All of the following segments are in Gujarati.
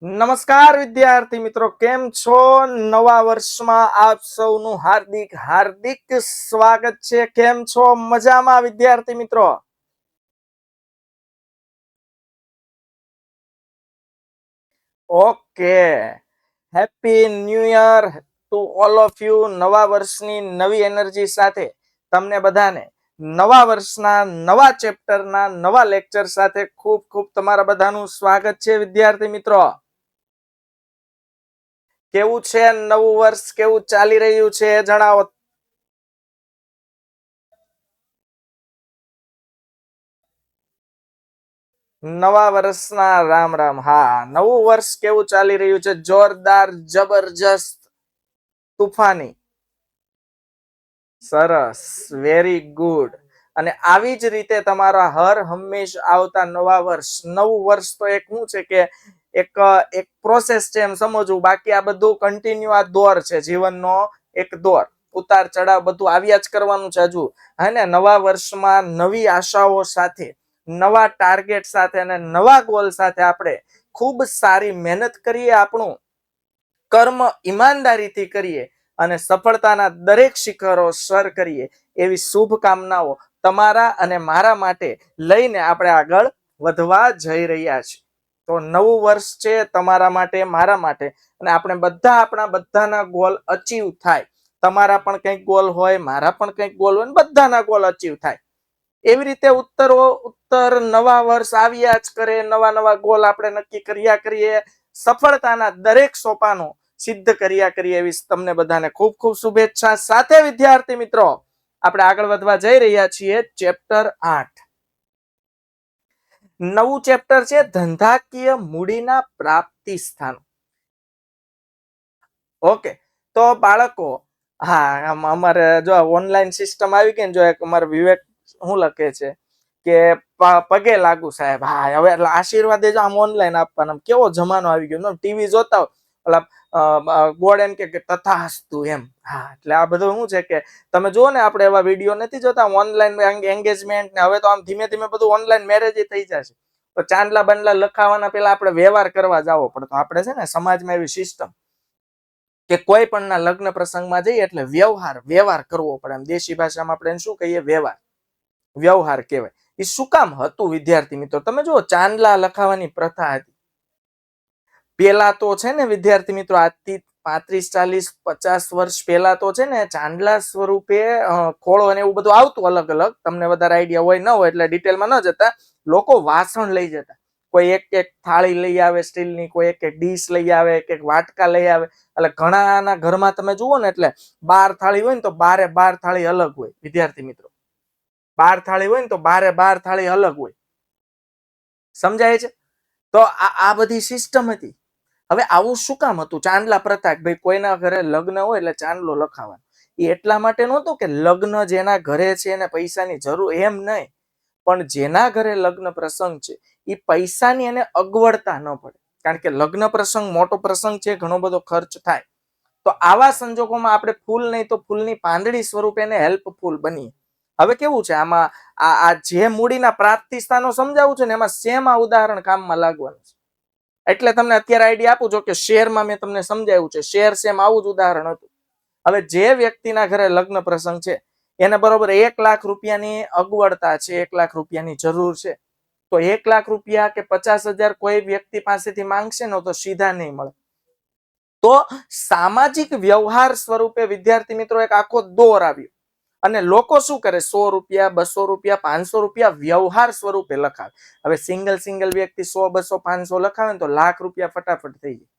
નમસ્કાર વિદ્યાર્થી મિત્રો, કેમ છો? નવા વર્ષમાં આપ સૌનું હાર્દિક હાર્દિક સ્વાગત છે. કેમ છો? મજામાં વિદ્યાર્થી મિત્રો? Okay, happy new year to all of you. નવા વર્ષની નવી એનર્જી સાથે તમને બધાને નવા વર્ષના નવા ચેપ્ટરના નવા લેક્ચર સાથે ખૂબ ખૂબ તમારા બધાનું સ્વાગત છે વિદ્યાર્થી મિત્રો. કેવું છે નવું વર્ષ, કેવું ચાલી રહ્યું છે જણાવો. નવા વર્ષના રામ રામ. હા, નવું વર્ષ કેવું ચાલી રહ્યું છે? જોરદાર, જબરજસ્ત, તુફાની, સરસ, વેરી ગુડ. અને આવી જ રીતે તમારા હર હંમેશ આવતા નવા વર્ષ, નવું વર્ષ તો એક શું છે કે એક એક પ્રોસેસ છે એમ સમજવું. બાકી આ બધું કન્ટિન્યુ આ દોર છે, જીવનનો એક દોર, ઉતાર ચઢાવ બધું આવ્યા જ કરવાનું છે હજુ. હે ને? નવા વર્ષમાં નવી આશાઓ સાથે, નવા ટાર્ગેટ સાથે અને નવા ગોલ સાથે આપણે ખૂબ સારી મહેનત કરીએ, આપણું કર્મ ઈમાનદારીથી કરીએ અને સફળતાના દરેક શિખરો સર કરીએ, એવી શુભકામનાઓ તમારા અને મારા માટે લઈને આપણે આગળ વધવા જઈ રહ્યા છીએ. તો નવું વર્ષ છે તમારા માટે, મારા માટે, અને આપણે બધા આપણા બધાના ગોલ અચીવ થાય. તમારા પણ કંઈક ગોલ હોય, મારા પણ કંઈક ગોલ હોય, બધાના ગોલ અચીવ થાય. એવી રીતે ઉત્તર નવા વર્ષ આવ્યા જ કરે, નવા નવા ગોલ આપણે નક્કી કર્યા કરીએ, સફળતાના દરેક સોપાનો સિદ્ધ કર્યા કરીએ, એવી તમને બધાને ખૂબ ખૂબ શુભેચ્છા સાથે વિદ્યાર્થી મિત્રો આપણે આગળ વધવા જઈ રહ્યા છીએ. ચેપ્ટર 8, નવું ચેપ્ટર છે ધંધાકીય મૂડીના પ્રાપ્તિ સ્થાનો. ઓકે, તો બાળકો, હા, અમારે જો ઓનલાઈન સિસ્ટમ આવી ગઈ ને, જો એક અમારે વિવેક શું લખે છે કે પગે લાગુ સાહેબ. હા, હવે એટલે આશીર્વાદ દેજો, આમ ઓનલાઈન આપવાના. કેવો જમાનો આવી ગયો, ટીવી જોતા હોય ઓલા ગોળ એમ કે તથાસ્તુ એમ. હા, એટલે આ બધું શું છે કે તમે જુઓ ને, આપણે એવા વિડીયો નથી જોતા ઓનલાઈન એંગેજમેન્ટ ને. હવે તો આમ ધીમે ધીમે બધું ઓનલાઈન મેરેજ થઈ જશે. તો ચાંદલા બંડલા લખાવાના પેલા આપણે વ્યવહાર કરવા જવો પડતો. આપણે છે ને સમાજમાં એવી સિસ્ટમ કે કોઈ પણ ના લગ્ન પ્રસંગમાં જઈએ એટલે વ્યવહાર કરવો પડે. એમ દેશી ભાષામાં આપણે શું કહીએ? વ્યવહાર કહેવાય. એ શું કામ હતું વિદ્યાર્થી મિત્રો? તમે જુઓ, ચાંદલા લખાવાની પ્રથા હતી પેલા તો છે ને વિદ્યાર્થી મિત્રો, આજથી 35, 40, 50 વર્ષ પહેલા તો છે ને ચાંદલા સ્વરૂપે ખોળો અને એવું બધું આવતું અલગ અલગ. તમને વધારે આઈડિયા હોય ન હોય એટલે ડિટેલમાં ન જતા. લોકો વાસણ લઈ જતા, કોઈ એક એક થાળી લઈ આવે સ્ટીલની, કોઈ એક એક ડીશ લઈ આવે, એક એક વાટકા લઈ આવે. એટલે ઘણાના ઘરમાં તમે જુઓ ને એટલે 12 થાળી હોય ને તો 12 થાળી અલગ હોય વિદ્યાર્થી મિત્રો. 12 થાળી હોય ને તો 12 થાળી અલગ હોય. સમજાય છે? તો આ બધી સિસ્ટમ હતી. હવે આવું શું કામ હતું? ચાંદલા પ્રતાપ, ભાઈ કોઈના ઘરે લગ્ન હોય એટલે ચાંદલો લખાવાનો. એ એટલા માટે નહોતું કે લગ્ન જેના ઘરે છે એને પૈસાની જરૂર, એમ નહીં. પણ જેના ઘરે લગ્ન પ્રસંગ છે એ પૈસાની એને અગવડતા ન પડે. કારણ કે લગ્ન પ્રસંગ મોટો પ્રસંગ છે, ઘણો બધો ખર્ચ થાય. તો આવા સંજોગોમાં આપણે ફૂલ નહીં તો ફૂલની પાંદડી સ્વરૂપે એને હેલ્પફુલ બનીએ. હવે કેવું છે આમાં, આ જે મૂડીના પ્રાપ્તિ સ્થાનો સમજાવું છે ને, એમાં સેમ આ ઉદાહરણ કામમાં લાગવાનું છે. એટલે તમને અત્યારે આઈડિયા આપું છું કે શેરમાં મેં તમને સમજાવ્યું છે, શેર સેમ આવું જ ઉદાહરણ હતું. હવે જે વ્યક્તિના ઘરે લગ્ન પ્રસંગ છે એને બરોબર 1 લાખ રૂપિયાની અગવડતા છે, 1 લાખ રૂપિયાની જરૂર છે. તો 1 લાખ રૂપિયા કે 50,000 કોઈ વ્યક્તિ પાસેથી માંગશે ને તો સીધા નહીં મળે. તો સામાજિક વ્યવહાર સ્વરૂપે વિદ્યાર્થી મિત્રો એક આખો દોર આવ્યો. અને લોકો શું કરે? 100 રૂપિયા, 200 રૂપિયા, 500 રૂપિયા વ્યવહાર સ્વરૂપે લખાવે. હવે સિંગલ વ્યક્તિ 100, 200, 500 લખાવે ને તો લાખ રૂપિયા ફટાફટ થઈ જાય.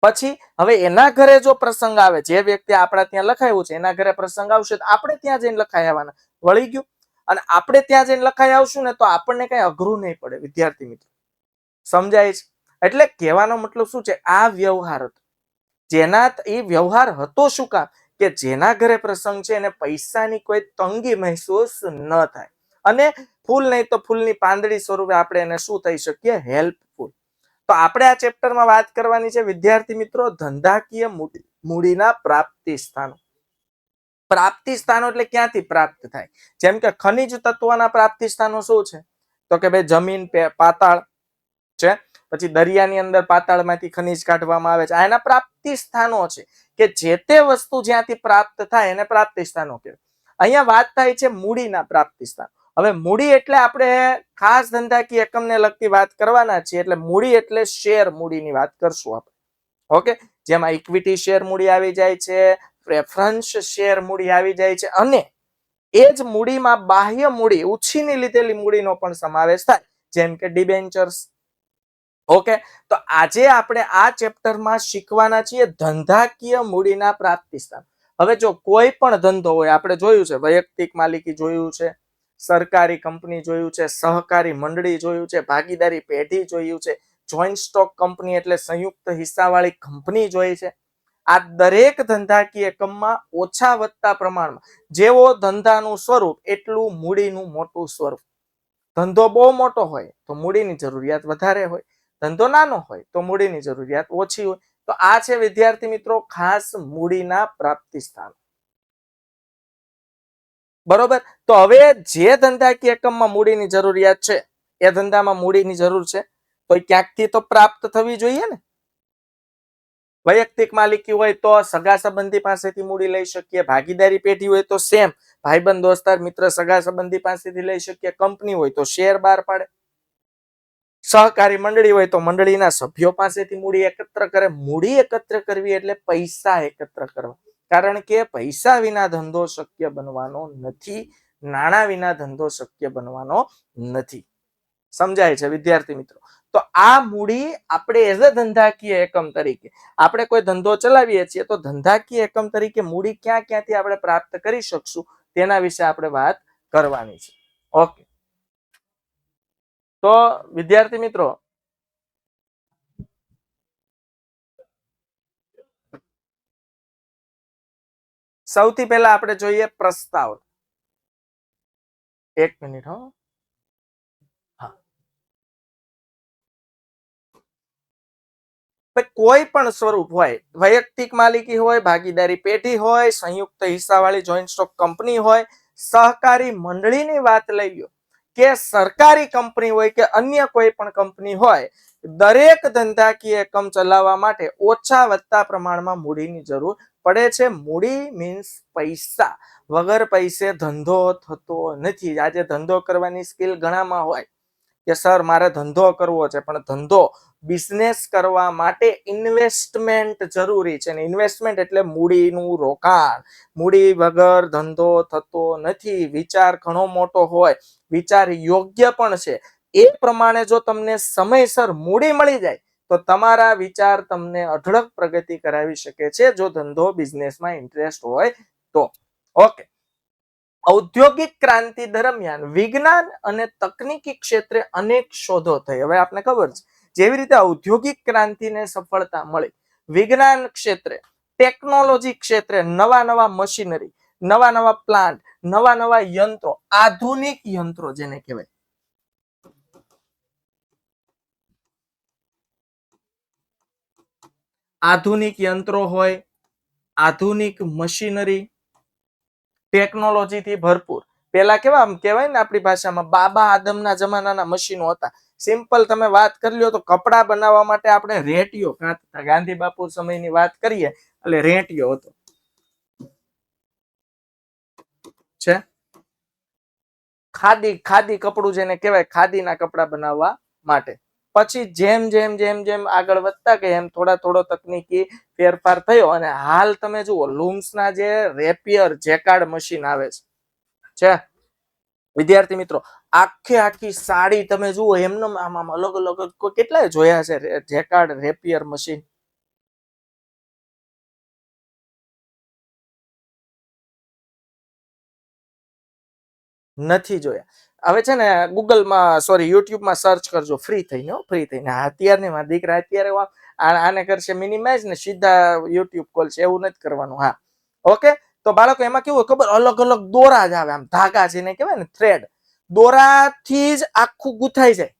પછી હવે એના ઘરે જો પ્રસંગ આવે, જે વ્યક્તિ આપણા ત્યાં લખાયું છે એના ઘરે પ્રસંગ આવશે તો આપણે ત્યાં જઈને લખાઈ આવવાના. વળી ગયું. અને આપણે ત્યાં જઈને લખાઈ આવશું ને તો આપણને કઈ અઘરું નહીં પડે વિદ્યાર્થી મિત્રો. સમજાય છે? એટલે કહેવાનો મતલબ શું છે? આ વ્યવહાર હતો. જેના એ વ્યવહાર હતો શું કામ? કે જેના ઘરે પ્રસંગ છે એને પૈસાની કોઈ તંગી મહેસૂસ ન થાય. અને ફૂલ નહીં તો ફૂલની પાંદડી સ્વરૂપે આપણે એને શું થઈ શકીએ? હેલ્પફુલ. તો આપણે આ ચેપ્ટરમાં વાત કરવાની છે વિદ્યાર્થી મિત્રો, ધંધાકીય મૂડીના પ્રાપ્તિ સ્થાનો. પ્રાપ્તિ સ્થાનો એટલે ક્યાંથી પ્રાપ્ત થાય? જેમ કે ખનિજ તત્વના પ્રાપ્તિ સ્થાનો શું છે? તો કે ભાઈ જમીન, પાતાળ છે, પછી દરિયાની અંદર પાતાળમાંથી ખનિજ કાઢવામાં આવે છે. આ એના પ્રાપ્તિ સ્થાનો છે કે જે તે વસ્તુ જ્યાંથી પ્રાપ્ત થાય એને પ્રાપ્તિ સ્થાનો કહેવાય. અહીંયા વાત થાય છે મૂડીના પ્રાપ્તિ સ્થાન. હવે મૂડી એટલે આપણે ખાસ ધંધાકીય એકમને લગતી વાત કરવાના છીએ, એટલે મૂડી એટલે શેર મૂડીની વાત કરશું આપણે. ઓકે, જેમાં ઇક્વિટી શેર મૂડી આવી જાય છે, પ્રેફરન્સ શેર મૂડી આવી જાય છે, અને એ જ મૂડીમાં બાહ્ય મૂડી, ઉછીની લીધેલી મૂડીનો પણ સમાવેશ થાય, જેમ કે ડિબેન્ચર્સ. ઓકે, તો આજે આપણે આ ચેપ્ટરમાં શીખવાના છીએ ધંધાકીય મૂડીના પ્રાપ્તિ સ્થાન. હવે જો કોઈ પણ ધંધો હોય, આપણે જોયું છે વૈયક્તિક માલિકી જોયું છે, સરકારી કંપની જોયું છે, સહકારી મંડળી જોયું છે, ભાગીદારી પેઢી જોયું છે, જોઈન્ટ સ્ટોક કંપની એટલે સંયુક્ત હિસ્સાવાળી કંપની જોઈ છે. આ દરેક ધંધાકીય એકમમાં ઓછા વધતા પ્રમાણમાં જેવો ધંધાનું સ્વરૂપ એટલું મૂડીનું મોટું સ્વરૂપ. ધંધો બહુ મોટો હોય તો મૂડીની જરૂરિયાત વધારે હોય, ધંધો નાનો હોય તો મૂડીની જરૂરિયાત ઓછી હોય. તો આ છે વિદ્યાર્થી મિત્રો ખાસ મૂડીના પ્રાપ્તિ સ્થાન. બરોબર, તો હવે જે ધંધાકીય એકમમાં મૂડીની જરૂરિયાત છે, એ ધંધામાં મૂડીની જરૂર છે, તો ક્યાંકથી તો પ્રાપ્ત થવી જોઈએ ને. વૈયક્તિક માલિકી હોય તો સગા સંબંધી પાસેથી મૂડી લઈ શકીએ, ભાગીદારી પેઢી હોય તો સેમ ભાઈબંધ દોસ્તાર મિત્ર સગા સંબંધી પાસેથી લઈ શકીએ, કંપની હોય તો શેર બહાર પાડે, સહકારી મંડળી હોય તો મંડળીના સભ્યો પાસેથી મૂડી એકત્ર કરે. મૂડી એકત્ર કરવી એટલે પૈસા એકત્ર કરવા, કારણ કે પૈસા વિના ધંધો શક્ય બનવાનો નથી, નાણાં વિના ધંધો શક્ય બનવાનો નથી. સમજાય છે વિદ્યાર્થી મિત્રો? તો આ મૂડી આપણે એઝ અ ધંધાકીય એકમ તરીકે આપણે કોઈ ધંધો ચલાવીએ છીએ, તો ધંધાકીય એકમ તરીકે મૂડી ક્યાં ક્યાંથી આપણે પ્રાપ્ત કરી શકશું તેના વિશે આપણે વાત કરવાની છે. ઓકે, તો વિદ્યાર્થી મિત્રો સૌથી પહેલા આપણે જોઈએ પ્રસ્તાવ. એક મિનિટ હો. કોઈ પણ સ્વરૂપ હોય, વૈયક્તિક માલિકી હોય, ભાગીદારી પેઢી હોય, સંયુક્ત હિસ્સાવાળી જોઈન્ટ સ્ટોક કંપની હોય, સહકારી મંડળીની વાત લઈ લો, કે સરકારી કંપની હોય કે અન્ય કોઈ પણ કંપની હોય, દરેક ધંધાકીય એકમ ચલાવવા માટે ઓછા વધતા પ્રમાણમાં મૂડીની જરૂર પડે છે. મૂડી મીન્સ પૈસા. વગર પૈસે ધંધો થતો નથી. આજે ધંધો કરવાની સ્કિલ ઘણામાં હોય કે સર મારે ધંધો કરવો છે, પણ ધંધો બિઝનેસ કરવા માટે ઇન્વેસ્ટમેન્ટ જરૂરી છે, અને ઇન્વેસ્ટમેન્ટ એટલે મૂડીનું રોકાણ. મૂડી વગર ધંધો થતો નથી. વિચાર ઘણો મોટો હોય, વિચાર યોગ્ય પણ છે, એ પ્રમાણે જો તમને સમયસર મૂડી મળી જાય તો તમારા વિચાર તમને અઢળક પ્રગતિ કરાવી શકે છે, જો ધંધો બિઝનેસમાં ઇન્ટરેસ્ટ હોય તો. ઓકે, ઔદ્યોગિક ક્રાંતિ દરમિયાન વિજ્ઞાન અને તકનીકી ક્ષેત્રે અનેક શોધો થઈ. હવે આપને ખબર છે, જેવી રીતે ઔદ્યોગિક ક્રાંતિને સફળતા મળી, વિજ્ઞાન ક્ષેત્રે, ટેકનોલોજી ક્ષેત્રે નવા નવા મશીનરી, નવા નવા પ્લાન્ટ, નવા નવા યંત્રો, આધુનિક યંત્રો જેને કહેવાય, આધુનિક યંત્રો હોય, આધુનિક મશીનરી, ટેકનોલોજીથી ભરપૂર. પેલા કેવા આમ કહેવાય ને આપણી ભાષામાં બાબા આદમના જમાનાના મશીનો હતા. સિમ્પલ તમે વાત કરી લો તો કપડા બનાવવા માટે આપણે રેટિયો કાંતતા. ગાંધી બાપુ સમયની વાત કરીએ એટલે રેટિયો હતો છે. ખાદી, ખાદી કપડું જેને કહેવાય, ખાદીના કપડા બનાવવા માટે. પછી જેમ જેમ જેમ જેમ આગળ વધતા ગયા એમ થોડો તકનીકી ફેરફાર થયો, અને હાલ તમે જુઓ લૂમ્સના જે રેપિયર જેકાર્ડ મશીન આવે છે વિદ્યાર્થી મિત્રો, આખી સાડી તમે જુઓ એમને આમ અલગ અલગ કેટલાય જોયા છે જેકાર્ડ રેપિયર મશીન. નથી જોયા. હવે છે ને ગૂગલમાં સોરી યુટ્યુબમાં સર્ચ કરજો, ફ્રી થઈને, ફ્રી થઈને. અત્યારની મારા દીકરા અત્યારે આને કરશે મિનિમાઇઝ ને સીધા યુટ્યુબ ખોલશે, એવું નથી કરવાનું. હા, ઓકે. તો બાળકો એમાં કેવું ખબર, અલગ અલગ દોરા જ આવે, આમ ધાગા જેને કહેવાય ને થ્રેડ, દોરાથી જ આખું ગુથાઈ જાય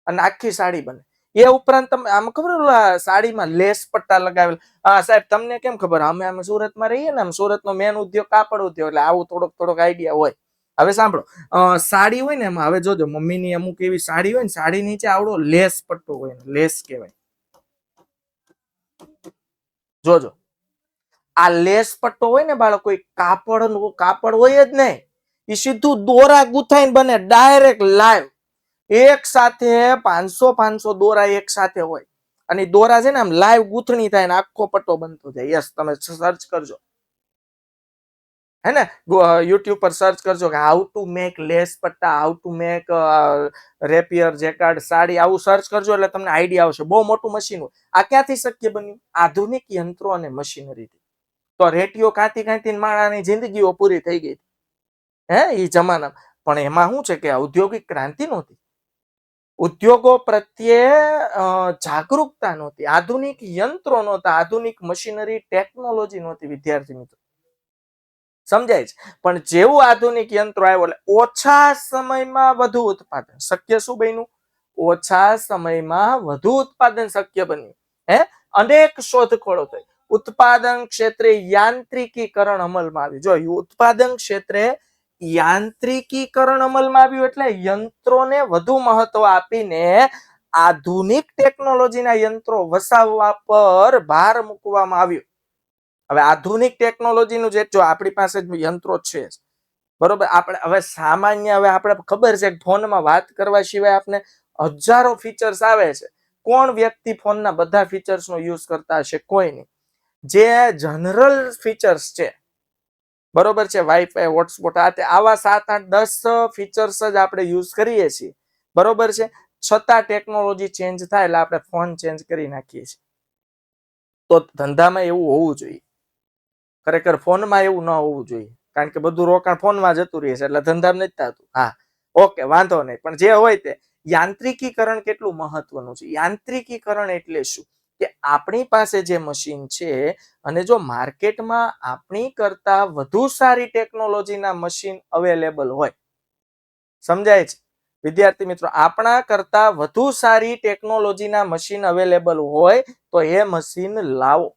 અને આખી સાડી બને. એ ઉપરાંત તમે આમ ખબર સાડીમાં લેસ પટ્ટા લગાવેલ. હા સાહેબ, તમને કેમ ખબર? અમે સુરતમાં રહીએ ને, સુરતનો મેન ઉદ્યોગ કાપડ ઉદ્યોગ, એટલે આવું થોડોક આઈડિયા હોય. હવે સાંભળો, સાડી હોય ને એમાં હવે જોજો, મમ્મીની અમુક એવી સાડી હોય ને, સાડી નીચે આવડો લેસ પટ્ટો હોય, લેસ કહેવાય, જોજો આ લેસ પટ્ટો હોય ને બાળકો, કાપડ હોય જ નહીં, એ સીધું દોરા ગુથાઈને બને, ડાયરેક્ટ લાઈવ એક સાથે 500 દોરા એક સાથે હોય, અને દોરા છે ને આમ લાઈવ ગૂંથણી થાય ને આખો પટ્ટો બનતો જાય. યસ, તમે સર્ચ કરજો, હે ને, યુટ્યુબ પર સર્ચ કરજો કે હાઉ ટુ મેક લેસ પટ્ટા, how to make rapier jacquard sari, આવું સર્ચ કરજો એટલે તમને આઈડિયા આવશે. બહુ મોટું મશીન હોય. આ ક્યાંથી શક્ય બન્યું? આધુનિક યંત્રો અને મશીનરીથી. તો રેટીઓ કાંતી માણસની જિંદગીઓ પૂરી થઈ ગઈ હે એ જમાના. પણ એમાં શું છે કે ઔદ્યોગિક ક્રાંતિ નહોતી, ઉદ્યોગો પ્રત્યે જાગૃતતા નહોતી, આધુનિક યંત્રો નહોતા, આધુનિક મશીનરી ટેકનોલોજી નહોતી. વિદ્યાર્થી મિત્રો સમજાય છે? પણ જેવું આધુનિક યંત્રો આવ્યો એટલે ઓછા સમયમાં વધુ ઉત્પાદન શક્ય. શું બન્યું? ઓછા સમયમાં વધુ ઉત્પાદન શક્ય બન્યું. હે, અનેક શોધખોળો થઈ, ઉત્પાદન ક્ષેત્રે યાંત્રિકીકરણ અમલમાં આવ્યું. જો ઉત્પાદન ક્ષેત્રે યાંત્રિકીકરણ અમલમાં આવ્યું એટલે યંત્રોને વધુ મહત્વ આપીને આધુનિક ટેકનોલોજીના યંત્રો વસાવવા પર ભાર મૂકવામાં આવ્યો. હવે આધુનિક ટેકનોલોજીનું જે, જો આપણી પાસે યંત્રો છે બરોબર, આપણે હવે સામાન્ય, હવે આપણે ખબર છે કે ફોનમાં વાત કરવા સિવાય આપણે હજારો ફીચર્સ આવે છે. કોણ વ્યક્તિ ફોનના બધા ફીચર્સનો યુઝ કરતા હશે? કોઈ નહીં. જે જનરલ ફીચર્સ છે બરોબર છે, વાઈફાઈ, હોટસ્પોટ, આવા 7, 8, 10 ફીચર્સ જ આપણે યુઝ કરીએ છીએ બરોબર છે. છતાં ટેકનોલોજી ચેન્જ થાય એટલે આપણે ફોન ચેન્જ કરી નાખીએ છીએ. તો ધંધામાં એવું હોવું જોઈએ, ખરેખર ફોનમાં એવું ન હોવું જોઈએ, કારણ કે બધું રોકાણ ફોનમાં જતું રહે છે એટલે ધંધામાં નથી થતું. હા, ઓકે, વાંધો નહીં. પણ જે હોય તે યાંત્રિકીકરણ કેટલું મહત્વનું છે. યાંત્રિકીકરણ એટલે શું? કે આપણી પાસે જે મશીન છે અને જો માર્કેટમાં આપણી કરતા વધુ સારી ટેકનોલોજીના મશીન અવેલેબલ હોય, સમજાય છે વિદ્યાર્થી મિત્રો? આપણા કરતા વધુ સારી ટેકનોલોજીના મશીન અવેલેબલ હોય તો એ મશીન લાવો,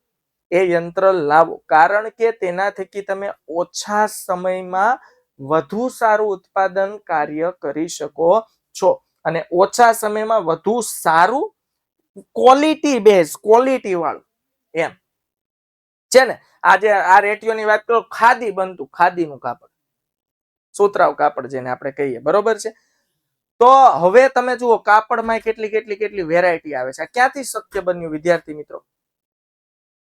એ યંત્ર લાવો, કારણ કે તેના થકી તમે ઓછા સમયમાં વધુ સારું ઉત્પાદન કાર્ય કરી શકો છો, અને ઓછા સમયમાં વધુ સારું ક્વોલિટી બેઝ, ક્વોલિટી વાળું એમ છે ને. આજે આ રેટિયોની વાત કરો, ખાદી બનતું, ખાદીનું કાપડ, સુતરાઉ કાપડ જેને આપણે કહીએ બરોબર છે. તો હવે તમે જુઓ કાપડમાં કેટલી વેરાયટી આવે છે. ક્યાંથી શક્ય બન્યું વિદ્યાર્થી મિત્રો?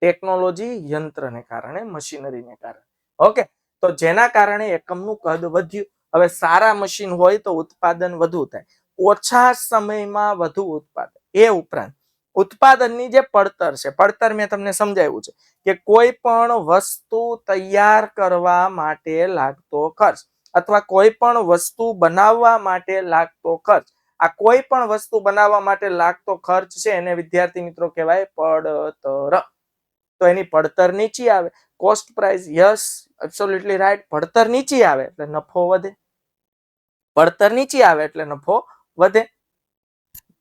ટેકનોલોજી, યંત્રને કારણે, મશીનરીને કારણે. ઓકે, તો જેના કારણે એકમનું કદ વધ્યું. હવે સારા મશીન હોય તો ઉત્પાદન વધુ થાય, ઓછા સમયમાં વધુ ઉત્પાદન. એ ઉપરાંત ઉત્પાદનની જે પડતર છે, પડતર મેં તમને સમજાવ્યું છે કે કોઈ પણ વસ્તુ તૈયાર કરવા માટે લાગતો ખર્ચ અથવા કોઈ પણ વસ્તુ બનાવવા માટે લાગતો ખર્ચ, આ કોઈ પણ વસ્તુ બનાવવા માટે લાગતો ખર્ચ છે એને વિદ્યાર્થી મિત્રો કહેવાય પડતર. તો એની પડતર નીચી આવે, cost price. Yes, absolutely right. પડતર નીચી આવે એટલે નફો વધે, પડતર નીચી આવે એટલે નફો વધે.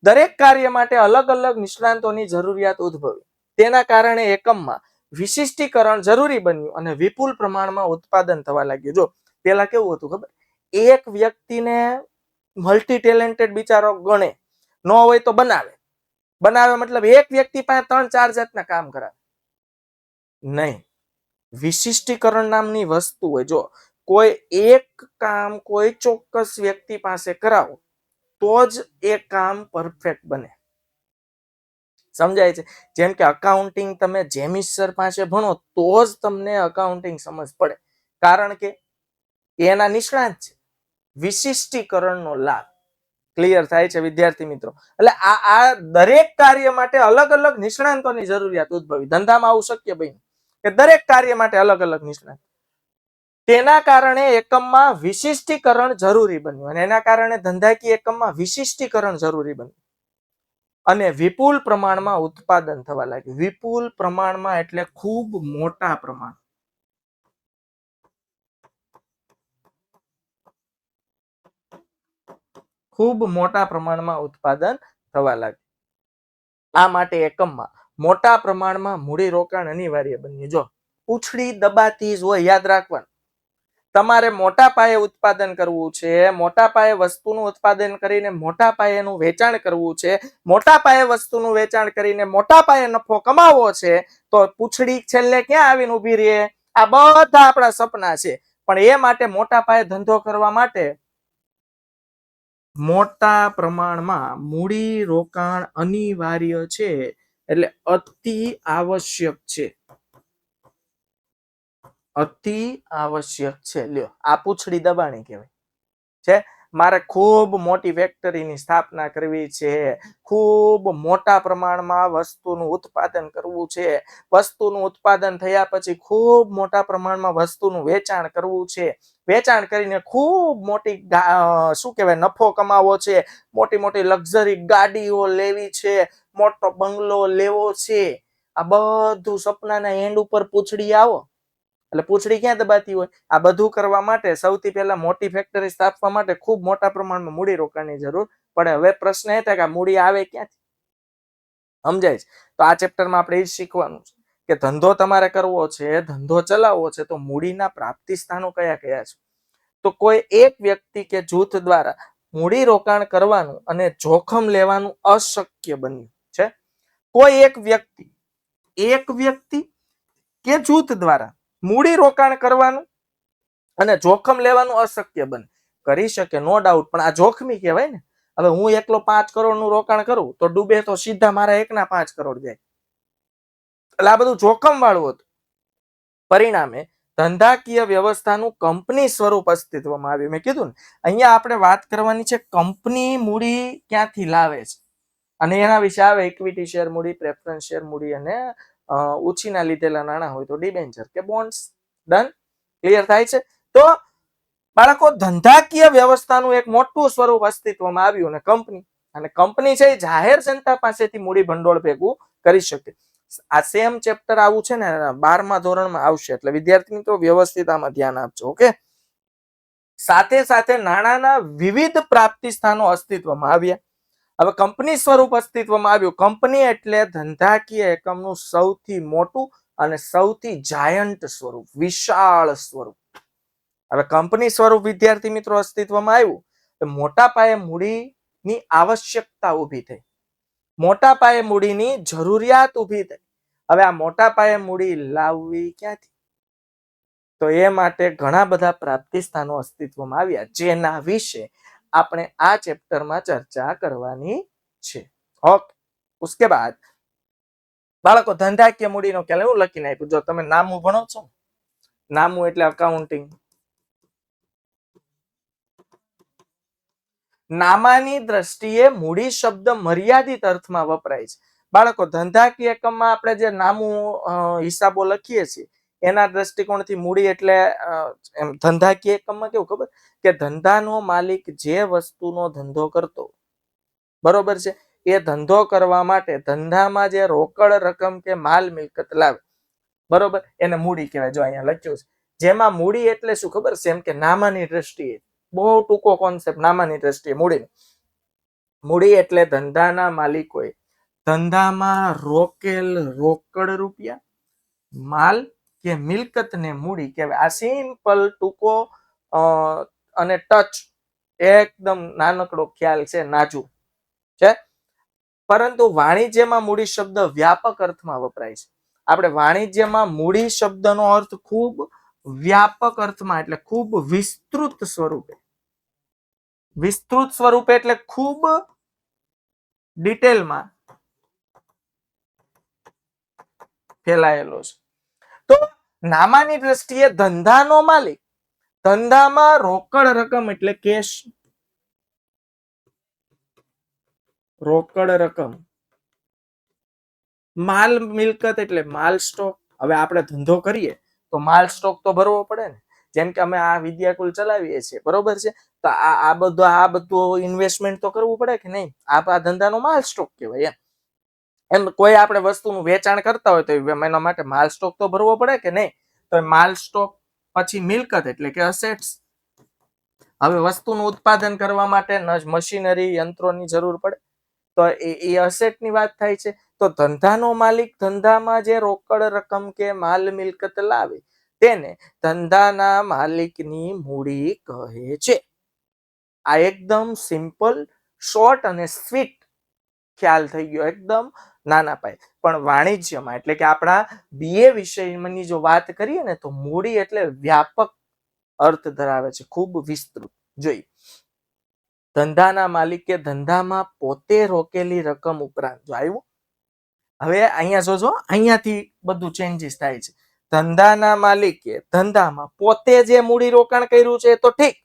દરેક કાર્ય માટે અલગ અલગ નિષ્ણાંતોની જરૂરિયાત ઉદ્ભવી, તેના કારણે એકમમાં વિશિષ્ટીકરણ જરૂરી બન્યું અને વિપુલ પ્રમાણમાં ઉત્પાદન થવા લાગ્યું. જો પેલા કેવું હતું ખબર? એક વ્યક્તિને મલ્ટી ટેલેન્ટેડ બિચારો ગણે ન હોય તો બનાવે, મતલબ એક વ્યક્તિ પાસે 3-4 જાતના કામ કરાવે નહીં. વિશિષ્ટીકરણ નામની વસ્તુ હોય. જો કોઈ એક કામ કોઈ ચોક્કસ વ્યક્તિ પાસે કરાવો તો જ એ કામ પરફેક્ટ બને. સમજાય છે? જેમ કે અકાઉન્ટિંગ તમે જેમિસ સર પાસે ભણો તો જ તમને અકાઉન્ટિંગ સમજ પડે, કારણ કે એના નિષ્ણાત છે. વિશિષ્ટીકરણનો લાભ. ક્લિયર થાય છે વિદ્યાર્થી મિત્રો? એટલે આ દરેક કાર્ય માટે અલગ અલગ નિષ્ણાંતોની જરૂરિયાત ઉદ્ભવી. ધંધામાં આવું શક્ય બન્યું કે દરેક કાર્ય માટે અલગ અલગ નિષ્ણાંત. તેના કારણે એકમમાં વિશિષ્ટીકરણ જરૂરી બન્યું, અને એના કારણે ધંધાકીય એકમમાં વિશિષ્ટીકરણ જરૂરી બન્યું અને વિપુલ પ્રમાણમાં ઉત્પાદન થવા લાગ્યું. વિપુલ પ્રમાણમાં એટલે ખૂબ મોટા પ્રમાણ, ખૂબ મોટા પ્રમાણમાં ઉત્પાદન થવા લાગ્યું. આ માટે એકમમાં મોટા પ્રમાણમાં મૂડી રોકાણ અનિવાર્ય બન્યું. જો પૂંછડી દબાતી જ હોય, યાદ રાખવાનું. તમારે મોટા પાયે ઉત્પાદન કરવું છે, મોટા પાયે વસ્તુનું ઉત્પાદન કરીને મોટા પાયે એનું વેચાણ કરવું છે, મોટા પાયે વસ્તુનું વેચાણ કરીને મોટા પાયે નફો કમાવવો છે, તો પૂંછડી છેલ્લે ક્યાં આવીને ઊભી રહે? આ બધા આપણા સપના છે, પણ એ માટે મોટા પાયે ધંધો કરવા માટે મોટા પ્રમાણમાં મૂડી રોકાણ અનિવાર્ય છે, એટલે અતિ આવશ્યક છે. અતિ આવશ્યક છે. લ્યો, આ પૂંછડી દબાણી કહેવાય છે. મારે ખૂબ મોટી ફેક્ટરીની સ્થાપના કરવી છે, ખૂબ મોટા પ્રમાણમાં વસ્તુનું ઉત્પાદન કરવું છે, વસ્તુનું ઉત્પાદન થયા પછી ખૂબ મોટા પ્રમાણમાં વસ્તુનું વેચાણ કરવું છે, વેચાણ કરીને ખૂબ મોટી શું કહેવાય નફો કમાવો છે, મોટી મોટી લક્ઝરી ગાડીઓ લેવી છે, મોટો બંગલો લેવો છે. આ બધું સપનાના એન્ડ ઉપર પૂંછડી આવો એટલે પૂંછડી ક્યાં દબાતી હોય? આ બધું કરવા માટે સૌથી પહેલા મોટી ફેક્ટરી સ્થાપવા માટે ખૂબ મોટા પ્રમાણમાં મૂડી રોકાણની જરૂર પડે. હવે પ્રશ્ન એ થાય કે આ મૂડી આવે ક્યાંથી? સમજાય છે? તો આ ચેપ્ટરમાં આપણે એ શીખવાનું છે કે ધંધો તમારે કરવો છે, ધંધો ચલાવવો છે, તો મૂડીના પ્રાપ્તિ સ્થાનો કયા કયા છે? તો કોઈ એક વ્યક્તિ કે જૂથ દ્વારા મૂડી રોકાણ કરવાનું અને જોખમ લેવાનું અશક્ય બન્યું છે. કોઈ એક વ્યક્તિ કે જૂથ દ્વારા મૂડી રોકાણ કરવાનું અને જોખમ લેવાનું અશક્ય બને. કરી શકે નો ડાઉટ, પણ આ જોખમી કહેવાય ને. હવે હું એકલો 5 કરોડનું રોકાણ કરું તો ડૂબે તો સીધા મારા એકના 5 કરોડ જાય, એટલે આ બધું જોખમ વાળું હતું. પરિણામે ધંધાકીય વ્યવસ્થાનું કંપની સ્વરૂપ અસ્તિત્વમાં આવ્યું. મેં કીધું ને, અહીંયા આપણે વાત કરવાની છે કંપની મૂડી ક્યાંથી લાવે છે, અને એના વિશે આવે ઇક્વિટી શેર મૂડી, પ્રેફરન્સ શેર મૂડી, અને ઉછીના લીધેલા નાણાં હોય તો ડિબેન્ચર કે બોન્ડ્સ. ડન? ક્લિયર થાય છે? તો બાળકો, ધંધાકીય વ્યવસ્થાનું એક મોટું સ્વરૂપ અસ્તિત્વમાં આવ્યું અને કંપની છે જાહેર જનતા પાસેથી મૂડી ભંડોળ ભેગું કરી શકે. આ સેમ ચેપ્ટર આવું છે ને 12મા ધોરણમાં આવશે, એટલે વિદ્યાર્થી મિત્રો વ્યવસ્થિત આમાં ધ્યાન આપજો. ઓકે. સાથે સાથે નાણાંના વિવિધ પ્રાપ્તિ સ્થાનો અસ્તિત્વમાં આવ્યા. હવે કંપની સ્વરૂપ અસ્તિત્વમાં આવ્યું. કંપની એટલે ધંધાકીય એકમનું સૌથી મોટું અને સૌથી જાયન્ટ સ્વરૂપ, વિશાળ સ્વરૂપ. હવે કંપની સ્વરૂપ વિદ્યાર્થી મિત્રો અસ્તિત્વમાં આવ્યું તો મોટા પાયે મૂડીની આવશ્યકતા ઊભી થઈ, મોટા પાયે મૂડીની જરૂરિયાત ઊભી થઈ. હવે આ મોટા પાયે મૂડી લાવવી ક્યાંથી? તો એ માટે ઘણા બધા પ્રાપ્તિ સ્થાનો અસ્તિત્વમાં આવ્યા, જેના વિશે આપણે આ ચેપ્ટરમાં ચર્ચા કરવાની છે. ઓકે. ઉસકે બાદ બાળકો, ધંધાકીય મૂડીનો ખ્યાલ એવું લખીને આપ્યું. જો તમે નામું ભણો છો, નામું એટલે અકાઉન્ટિંગ. નામાની દ્રષ્ટિએ મૂડી શબ્દ મર્યાદિત અર્થમાં વપરાય છે. બાળકો, ધંધાકીય એકમમાં આપણે જે નામું હિસાબો લખીએ છીએ એના દ્રષ્ટિકોણથી મૂડી એટલે એમ ધંધાકીય એકમમાં કેવું ખબર કે ધંધાનો માલિક જે વસ્તુનો ધંધો કરતો, બરોબર છે, એ ધંધો કરવા માટે ધંધામાં જે રોકડ રકમ કે માલ મિલકત લાવે, બરોબર, એને મૂડી કહેવાય. જો અહીંયા લખ્યું છે, જેમાં મૂડી એટલે શું ખબર છે? એમ કે નામાની દ્રષ્ટિએ, બહુ ટૂંકો કોન્સેપ્ટ નામાની દ્રષ્ટિએ મૂડી એટલે ધંધાના માલિકોએ ધંધામાં રોકેલ રોકડ રૂપિયા, માલ કે મિલકતને મૂડી કહેવાય. આ સિમ્પલ ટૂંકો અને ટચ એકદમ નાનકડો ખ્યાલ છે, નાજુક છે, પરંતુ વાણિજ્યમાં મૂડી શબ્દ વ્યાપક અર્થમાં વપરાય છે. આપણે વાણિજ્યમાં મૂડી શબ્દનો અર્થ ખૂબ વ્યાપક અર્થમાં એટલે ખૂબ વિસ્તૃત સ્વરૂપે એટલે ખૂબ ડિટેલમાં ફેલાયેલો છે. તો નામાની દ્રષ્ટિએ ધંધાનો માલિક ધંધામાં રોકડ રકમ એટલે કેશ, રોકડ રકમ, માલ મિલકત એટલે માલ સ્ટોક. હવે આપણે ધંધો કરીએ તો માલ સ્ટોક તો ભરવો પડે ને. જેમ કે અમે આ વિદ્યાકુલ ચલાવીએ છીએ, બરોબર છે, તો આ બધું ઇન્વેસ્ટમેન્ટ તો કરવું પડે કે નહીં? આ ધંધાનો માલ સ્ટોક કહેવાય. એમ કોઈ આપણે વસ્તુનું વેચાણ કરતા હોય તો એના માટે માલ સ્ટોક તો ભરવો પડે કે નહીં? તો માલ સ્ટોક. પછી મિલકત એટલે કે અસેટ્સ. હવે વસ્તુનું ઉત્પાદન કરવા માટે મશીનરી, યંત્રોની જરૂર પડે, તો એ અસેટની વાત થાય છે. તો ધંધાનો માલિક ધંધામાં જે રોકડ રકમ કે માલ મિલકત લાવે તેને ધંધાના માલિકની મૂડી કહે છે. આ એકદમ સિમ્પલ, શોર્ટ અને સ્વીટ ખ્યાલ થઈ ગયો, એકદમ નાના પાયે. પણ વાણિજ્યમાં એટલે કે આપણા બીએ વિષયની જો વાત કરીએ ને તો મૂડી એટલે વ્યાપક અર્થ ધરાવે છે, ખૂબ વિસ્તૃત. જોઈ, ધંધાના માલિકે ધંધામાં પોતે રોકેલી રકમ ઉપરાંત, જો આવ્યું હવે અહીંયા જોજો, અહીંયાથી બધું ચેન્જીસ થાય છે. ધંધાના માલિકે ધંધામાં પોતે જે મૂડી રોકાણ કર્યું છે તો ઠીક,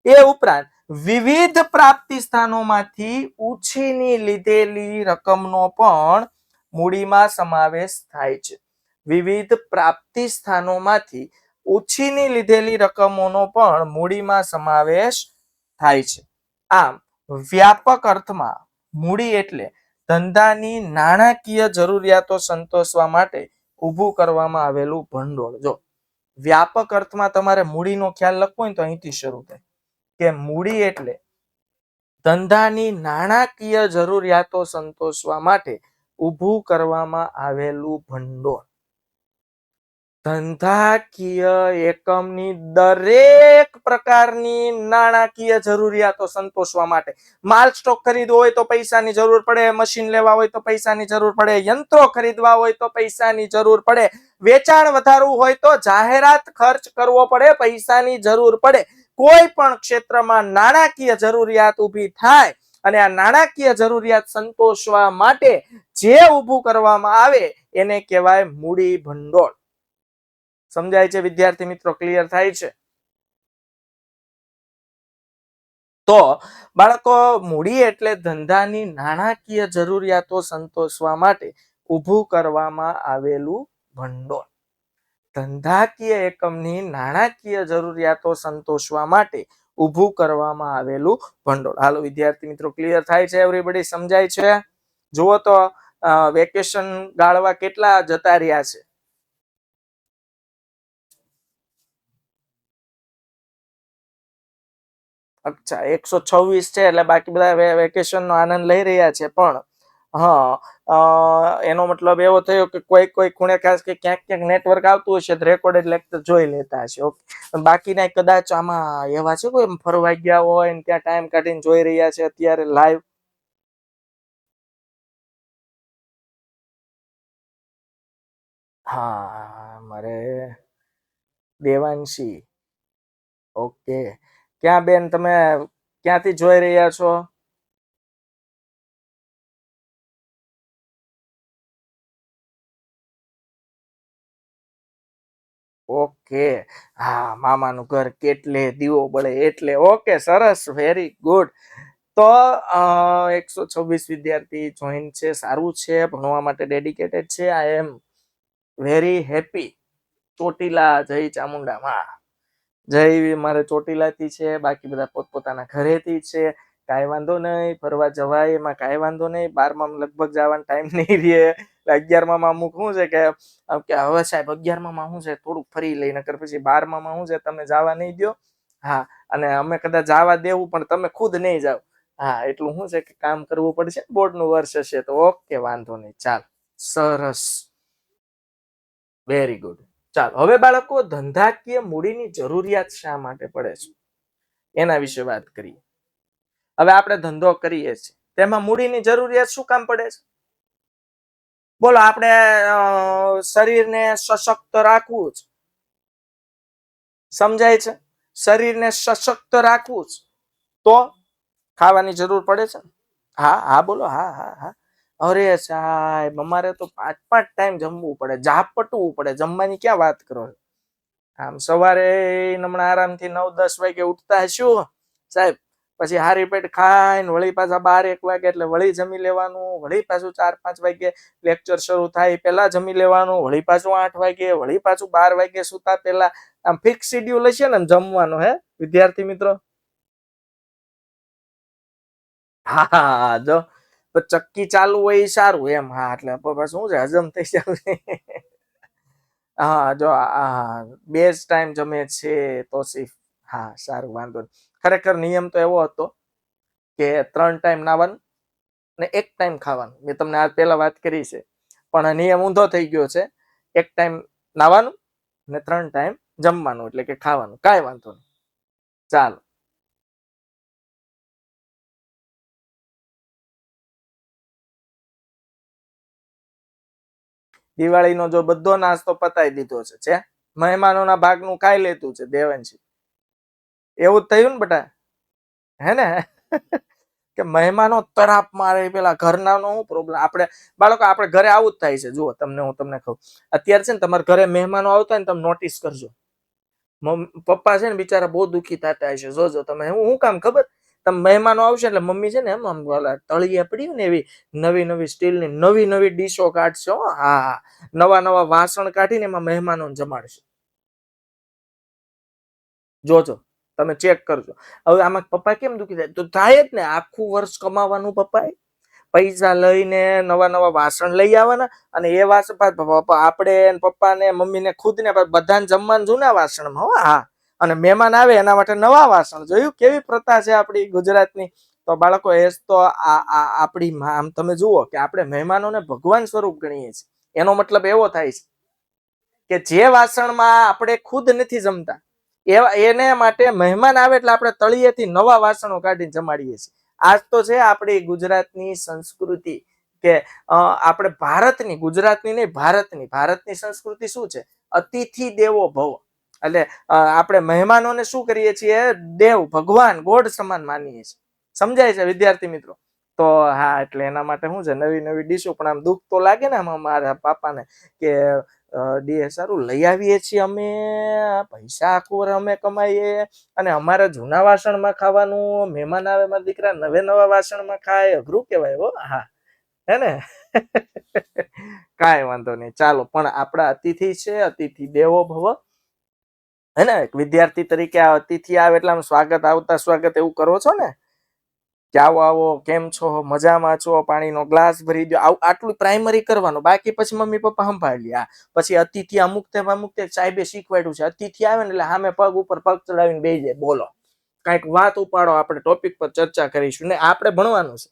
એ ઉપરાંત વિવિધ પ્રાપ્તિ સ્થાનોમાંથી ઉછીની લીધેલી રકમનો પણ મૂડીમાં સમાવેશ થાય છે. વિવિધ પ્રાપ્તિ સ્થાનોમાંથી ઉછીની લીધેલી રકમોનો પણ મૂડીમાં સમાવેશ થાય છે. આમ વ્યાપક અર્થમાં મૂડી એટલે ધંધાની નાણાકીય જરૂરિયાતો સંતોષવા માટે ઊભું કરવામાં આવેલું ભંડોળ. જો વ્યાપક અર્થમાં તમારે મૂડીનો ખ્યાલ લખવો હોય તો અહીંથી શરૂ થાય કે મૂડી એટલે ધંધાની નાણાકીય જરૂરિયાતો સંતોષવા માટે ઊભું કરવામાં આવેલું ભંડોળ. ધંધાકીય એકમની દરેક પ્રકારની નાણાકીય જરૂરિયાતો સંતોષવા માટે, માલ સ્ટોક ખરીદવો હોય તો પૈસાની જરૂર પડે, મશીન લેવા હોય તો પૈસાની જરૂર પડે, યંત્રો ખરીદવા હોય તો પૈસાની જરૂર પડે, વેચાણ વધારવું હોય તો જાહેરાત ખર્ચ કરવો પડે, પૈસાની જરૂર પડે. કોઈ પણ ક્ષેત્રમાં નાણાકીય જરૂરિયાત ઊભી થાય અને આ નાણાકીય જરૂરિયાત સંતોષવા માટે જે ઊભું કરવામાં આવે એને કહેવાય મૂડી ભંડોળ. સમજાય છે વિદ્યાર્થી મિત્રો? ક્લિયર થાય છે? તો બાળકો, મૂડી એટલે ધંધાની નાણાકીય જરૂરિયાતો સંતોષવા માટે ઊભું કરવામાં આવેલું ભંડોળ. ધંધાકીય એકમની નાણાકીય જરૂરિયાતો સંતોષવા માટે ઊભું કરવામાં આવેલું ભંડોળ. હાલો વિદ્યાર્થી મિત્રો, ક્લિયર થાય છે? એવરીબડી સમજાય છે? જુઓ તો વેકેશન ગાળવા કેટલા જતા રહ્યા છે? અચ્છા, 126 છે, એટલે બાકી બધા વેકેશન નો આનંદ લઈ રહ્યા છે. પણ એનો મતલબ એવો થયો કે કોઈ કોઈ ખૂણે ખાસ કે ક્યાંક ક્યાંક નેટવર્ક આવતું હશે તો રેકોર્ડેડ લેક્ચર જોઈ લેતા હશે. ઓકે, બાકીના કદાચ આમાં એવા છે કોઈ ફરવા ગયા હોય ને ત્યાં ટાઈમ કાઢીને જોઈ રહ્યા છે અત્યારે લાઈવ? હા, મારે દેવાંશી. ઓકે, ક્યાં બેન તમે ક્યાંથી જોઈ રહ્યા છો? ઓકે, હા, મામાનું ઘર કેટલે દીવો બળે એટલે. ઓકે, સરસ, વેરી ગુડ. તો 126 વિદ્યાર્થી જોઈન છે, સારું છે, ભણવા માટે ડેડિકેટેડ છે. આઈ એમ વેરી હેપી. ચોટીલા જય ચામુંડામાં, જય મારે ચોટીલાથી છે, બાકી બધા પોતપોતાના ઘરેથી છે. કાંઈ વાંધો નહીં, ફરવા જવાય, એમાં કાંઈ વાંધો નહીં. 12માં લગભગ જવાનો ટાઈમ નહીં રહે. 11માં અમુક શું છે કે હવે સાહેબ 11માં શું છે થોડુંક ફરી લઈ, નકર પછી 12માં શું છે તમે જવા નહીં દો. હા, અને અમે કદાચ જવા દેવું પણ તમે ખુદ નહીં જાવ. હા, એટલું શું છે કે કામ કરવું પડશે, બોર્ડનું વર્ષ હશે તો. ઓકે, વાંધો નહીં, ચાલ, સરસ, વેરી ગુડ. ચાલો, હવે બાળકો, ધંધાકીય મૂડીની જરૂરિયાત શા માટે પડે છે એના વિશે વાત કરીએ. હવે આપણે ધંધો કરીએ છીએ, તેમાં મૂડીની જરૂરિયાત શું કામ પડે છે? બોલો, આપણે શરીરને સશક્ત રાખવું છે, સમજાય છે? શરીરને સશક્ત રાખવું છે તો ખાવાની જરૂર પડે છે. હા હા, બોલો, હા હા હા. અરે સાહેબ, અમારે તો 5-5 ટાઈમ જમવું પડે, ઝાપટવું પડે, જમવાની ક્યાં વાત કરો? આમ સવારે હમણાં આરામથી 9-10 વાગે ઉઠતા હશું સાહેબ, પછી હારી પેટ ખાઈને વળી પાછા 12-1 વાગે એટલે વળી જમી લેવાનું, વળી પાછું 4-5 વાગે લેક્ચર શરૂ થાય પેલા જમી લેવાનું, વળી પાછું 8 વાગે, વળી પાછું 12 વાગે સુતા પેલા. આમ ફિક્સ શેડ્યુલ હશે ને જમવાનું, હે વિદ્યાર્થી મિત્રો? હા, જો ચક્કી ચાલુ હોય એ સારું એમ. હા, એટલે શું છે હજમ થઈ જાય. હા, જો બે જ ટાઈમ જમે છે તો સિફ. હા, સારું, વાંધો નહીં. ખરેખર નિયમ તો એવો હતો કે 3 ટાઈમ નાવાનું ને 1 ટાઈમ ખાવાનું. મેં તમને આ પહેલા વાત કરી છે, પણ નિયમ ઊંધો થઈ ગયો છે. 1 ટાઈમ નાવાનું ને 3 ટાઈમ જમવાનું એટલે કે ખાવાનું. કાંઈ વાંધો નહીં. ચાલો. દિવાળીનો જો બધો નાસ્તો પતાવી દીધો છે મહેમાનોના ભાગનું ખાઈ લેતું છે દેવાંશી. એવું જ થયું ને બેટા, હે ને? કે મહેમાનો તરાપ મારે, પેલા ઘરના નો પ્રોબ્લેમ. આપણે બાળકો આપણે ઘરે આવું જ થાય છે. જુઓ હું તમને કહું, અત્યારે છે ને તમારા ઘરે મહેમાનો આવતા હોય ને તમે નોટિસ કરજો. પપ્પા છે ને બિચારા બહુ દુખી થતા હશે. જોજો તમે. હું કામ ખબર, તમે મહેમાનો આવશે એટલે મમ્મી છે ને એમ તળિયે પડ્યું ને એવી નવી નવી સ્ટીલની નવી નવી ડીશો કાઢશે. હા, નવા નવા વાસણ કાઢીને એમાં મહેમાનોને જમાડશે. જોજો તમે, ચેક કરજો. હવે આમાં પપ્પા કેમ દુખી થાય? તો થાય જ ને, આખું વર્ષ કમાવાનું પપ્પાએ, પૈસા લઈને નવા નવા વાસણ લઈ આવવાના, અને એ વાસણ આપણે પપ્પાને મમ્મીને ખુદને બધાને જમવાનું જૂના વાસણમાં. હા, અને મહેમાન આવે એના માટે નવા વાસણ. જોયું કેવી પ્રથા છે આપણી ગુજરાતની? તો બાળકો, એ તો આપણી આમ તમે જુઓ કે આપણે મહેમાનોને ભગવાન સ્વરૂપ ગણીએ છીએ. એનો મતલબ એવો થાય છે કે જે વાસણમાં આપણે ખુદ નથી જમતા એને માટે મહેમાન આવે એટલે આપણે તળિયેથી નવા વાસણો કાઢીને જમાડીએ છીએ. આજ તો છે આપણી ગુજરાતની સંસ્કૃતિ, કે આપણે ભારતની, ગુજરાતની નહીં ભારતની સંસ્કૃતિ શું છે? અતિથિ દેવો ભવ. એટલે આપણે મહેમાનોને શું કરીએ છીએ? દેવ, ભગવાન, ગોડ સમાન માનીએ છીએ. સમજાય છે વિદ્યાર્થી મિત્રો? તો હા, એટલે એના માટે શું છે, નવી નવી ડીશો. પણ આમ દુઃખ તો લાગે ને મારા પાપાને કે સારું લઈ આવીએ છીએ અમે, પૈસા આખું અમે કમાઈએ, અને અમારે જૂના વાસણમાં ખાવાનું. મહેમાન આવે મારા દીકરા નવે નવા વાસણમાં ખાય, અઘરું કહેવાય. હો હા, હે ને? કાંઈ વાંધો નહીં. ચાલો, પણ આપણા અતિથિ છે, અતિથિ દેવો ભવ, હે ને? વિદ્યાર્થી તરીકે આ અતિથિ આવે એટલે આમ સ્વાગત, આવતા સ્વાગત એવું કરો છો ને, કે આવો આવો, કેમ છો, મજામાં છો, પાણીનો ગ્લાસ ભરી દો, આટલું પ્રાઇમરી કરવાનું. બાકી પછી મમ્મી પપ્પા સંભાળી લે. પછી અતિથિ અમુક સાહેબે શીખવાડ્યું છે, અતિથિ આવે ને એટલે સામે પગ ઉપર પગ ચડાવીને બેસી જાય. બોલો, કઈક વાત ઉપાડો, આપણે ટોપિક પર ચર્ચા કરીશું ને આપણે ભણવાનું છે.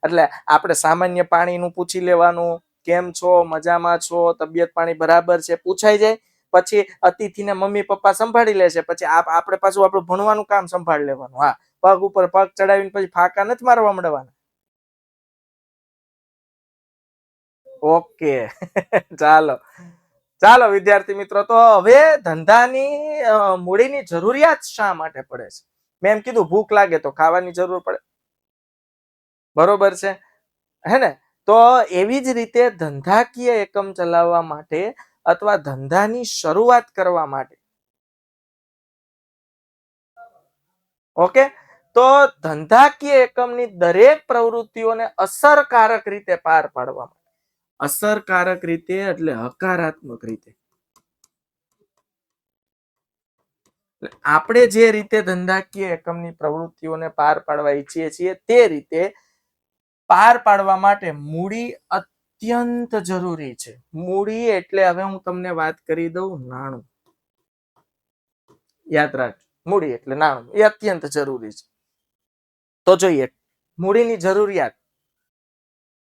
એટલે આપણે સામાન્ય પાણીનું પૂછી લેવાનું, કેમ છો, મજામાં છો, તબિયત પાણી બરાબર છે, પૂછાઈ જાય. પછી અતિથિને મમ્મી પપ્પા સંભાળી લે છે. પછી આપણે પાછું આપણું ભણવાનું કામ સંભાળી લેવાનું. હા, પગ ઉપર પગ ચડાવીને પછી ફાંકા નથી મારવા માંડવાના. ઓકે. ચાલો ચાલો વિદ્યાર્થી મિત્રો, તો હવે ધંધાની મૂડીની જરૂરિયાત શા માટે પડે છે? મેં એમ કીધું ભૂખ લાગે તો ખાવાની જરૂર પડે, બરોબર છે, હે ને? તો એવી જ રીતે ધંધાકીય એકમ ચલાવવા માટે અથવા ધંધાની શરૂઆત કરવા માટે, ઓકે, તો ધંધાકીય એકમની દરેક પ્રવૃત્તિઓને અસરકારક રીતે પાર પાડવા, અસરકારક રીતે એટલે હકારાત્મક રીતે, આપણે જે રીતે ધંધાકીય એકમની પ્રવૃત્તિઓને પાર પાડવા ઈચ્છીએ છીએ તે રીતે પાર પાડવા માટે મૂડી અત્યંત જરૂરી છે. મૂડી એટલે હવે હું તમને વાત કરી દઉં, નાણું. યાદ રાખ, મૂડી એટલે નાણું, એ અત્યંત જરૂરી છે. તો જોઈએ મૂડીની જરૂરિયાત.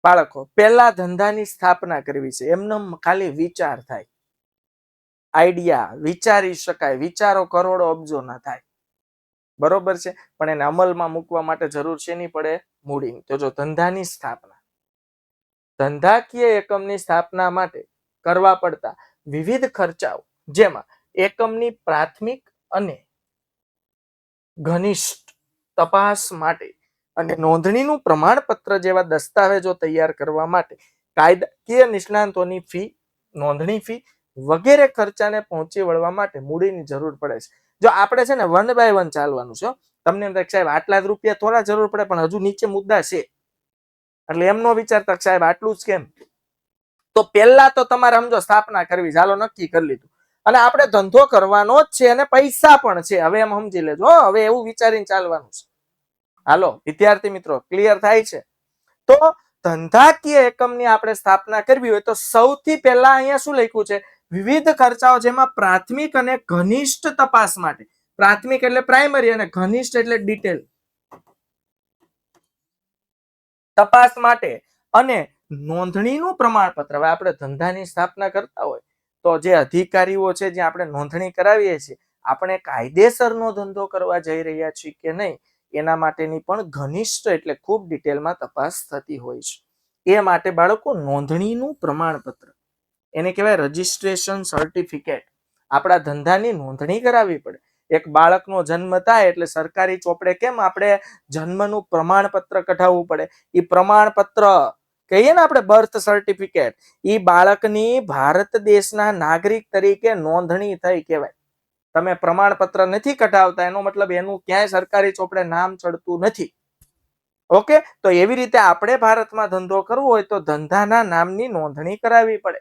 બાળકો, પહેલા ધંધાની સ્થાપના કરવી છે. એમને ખાલી વિચાર થાય, આઈડિયા, વિચારી શકાય, વિચારો કરોડો અબજો ના થાય, બરોબર છે, પણ એને અમલમાં મૂકવા માટે જરૂર છે નહીં પડે, મૂડી. તો જો ધંધાની સ્થાપના, ધંધાકીય એકમની સ્થાપના માટે કરવા પડતા વિવિધ ખર્ચાઓ, જેમાં એકમની પ્રાથમિક અને ઘનિષ્ઠ તપાસ માટે અને નોંધણીનું પ્રમાણપત્ર જેવા દસ્તાવેજો તૈયાર કરવા માટે કાયદાકીય નિષ્ણાંતોની ફી, નોંધણી ફી વગેરે ખર્ચાને પહોંચી વળવા માટે મૂડીની જરૂર પડે છે. જો આપણે છે ને 1 by 1 ચાલવાનું છે. તમને એમ થાય સાહેબ આટલા જ રૂપિયા થોડા જરૂર પડે, પણ હજુ નીચે મુદ્દા છે. એટલે એમ નો વિચારતા સાહેબ આટલું જ કેમ. તો પહેલા તો તમારે સમજો સ્થાપના કરવી, ચાલો નક્કી કરી લીધું, અને આપણે ધંધો કરવાનો જ છે અને પૈસા પણ છે. હવે એમ સમજી લેજો, હવે એવું વિચારીને ચાલવાનું છે. હાલો વિદ્યાર્થી મિત્રો, ક્લિયર થાય છે? તો ધંધાકીય એકમની આપણે સ્થાપના કરવી હોય તો સૌથી પહેલા અહીંયા શું લખ્યું છે? વિવિધ ખર્ચાઓ, જેમાં પ્રાથમિક અને ઘનિષ્ઠ તપાસ માટે, પ્રાથમિક એટલે પ્રાઇમરી અને ઘનિષ્ઠ એટલે ડિટેલ તપાસ માટે અને નોંધણીનું પ્રમાણપત્ર. હવે આપણે ધંધાની સ્થાપના કરતા હોય તો જે અધિકારીઓ છે, જે આપણે નોંધણી કરાવીએ છીએ, આપણે કાયદેસરનો ધંધો કરવા જઈ રહ્યા છીએ કે નહીં, એના માટેની પણ ઘનિષ્ઠ એટલે ખૂબ ડિટેલમાં તપાસ થતી હોય છે. એ માટે બાળકો નોંધણીનું પ્રમાણપત્ર, એને કહેવાય રજિસ્ટ્રેશન સર્ટિફિકેટ. આપણા ધંધાની નોંધણી કરાવવી પડે. એક બાળકનો જન્મ થાય એટલે સરકારી ચોપડે કેમ આપણે જન્મનું પ્રમાણપત્ર કઢાવવું પડે, એ પ્રમાણપત્ર કહીએ ને આપણે બર્થ સર્ટિફિકેટ, એ બાળકની ભારત દેશના નાગરિક તરીકે નોંધણી થઈ કહેવાય. તમે પ્રમાણપત્ર નથી કઢાવતા એનો મતલબ એનું ક્યાંય સરકારી ચોપડે નામ ચડતું નથી. ઓકે, તો એવી રીતે આપણે ભારતમાં ધંધો કરવો હોય તો ધંધાના નામની નોંધણી કરાવવી પડે.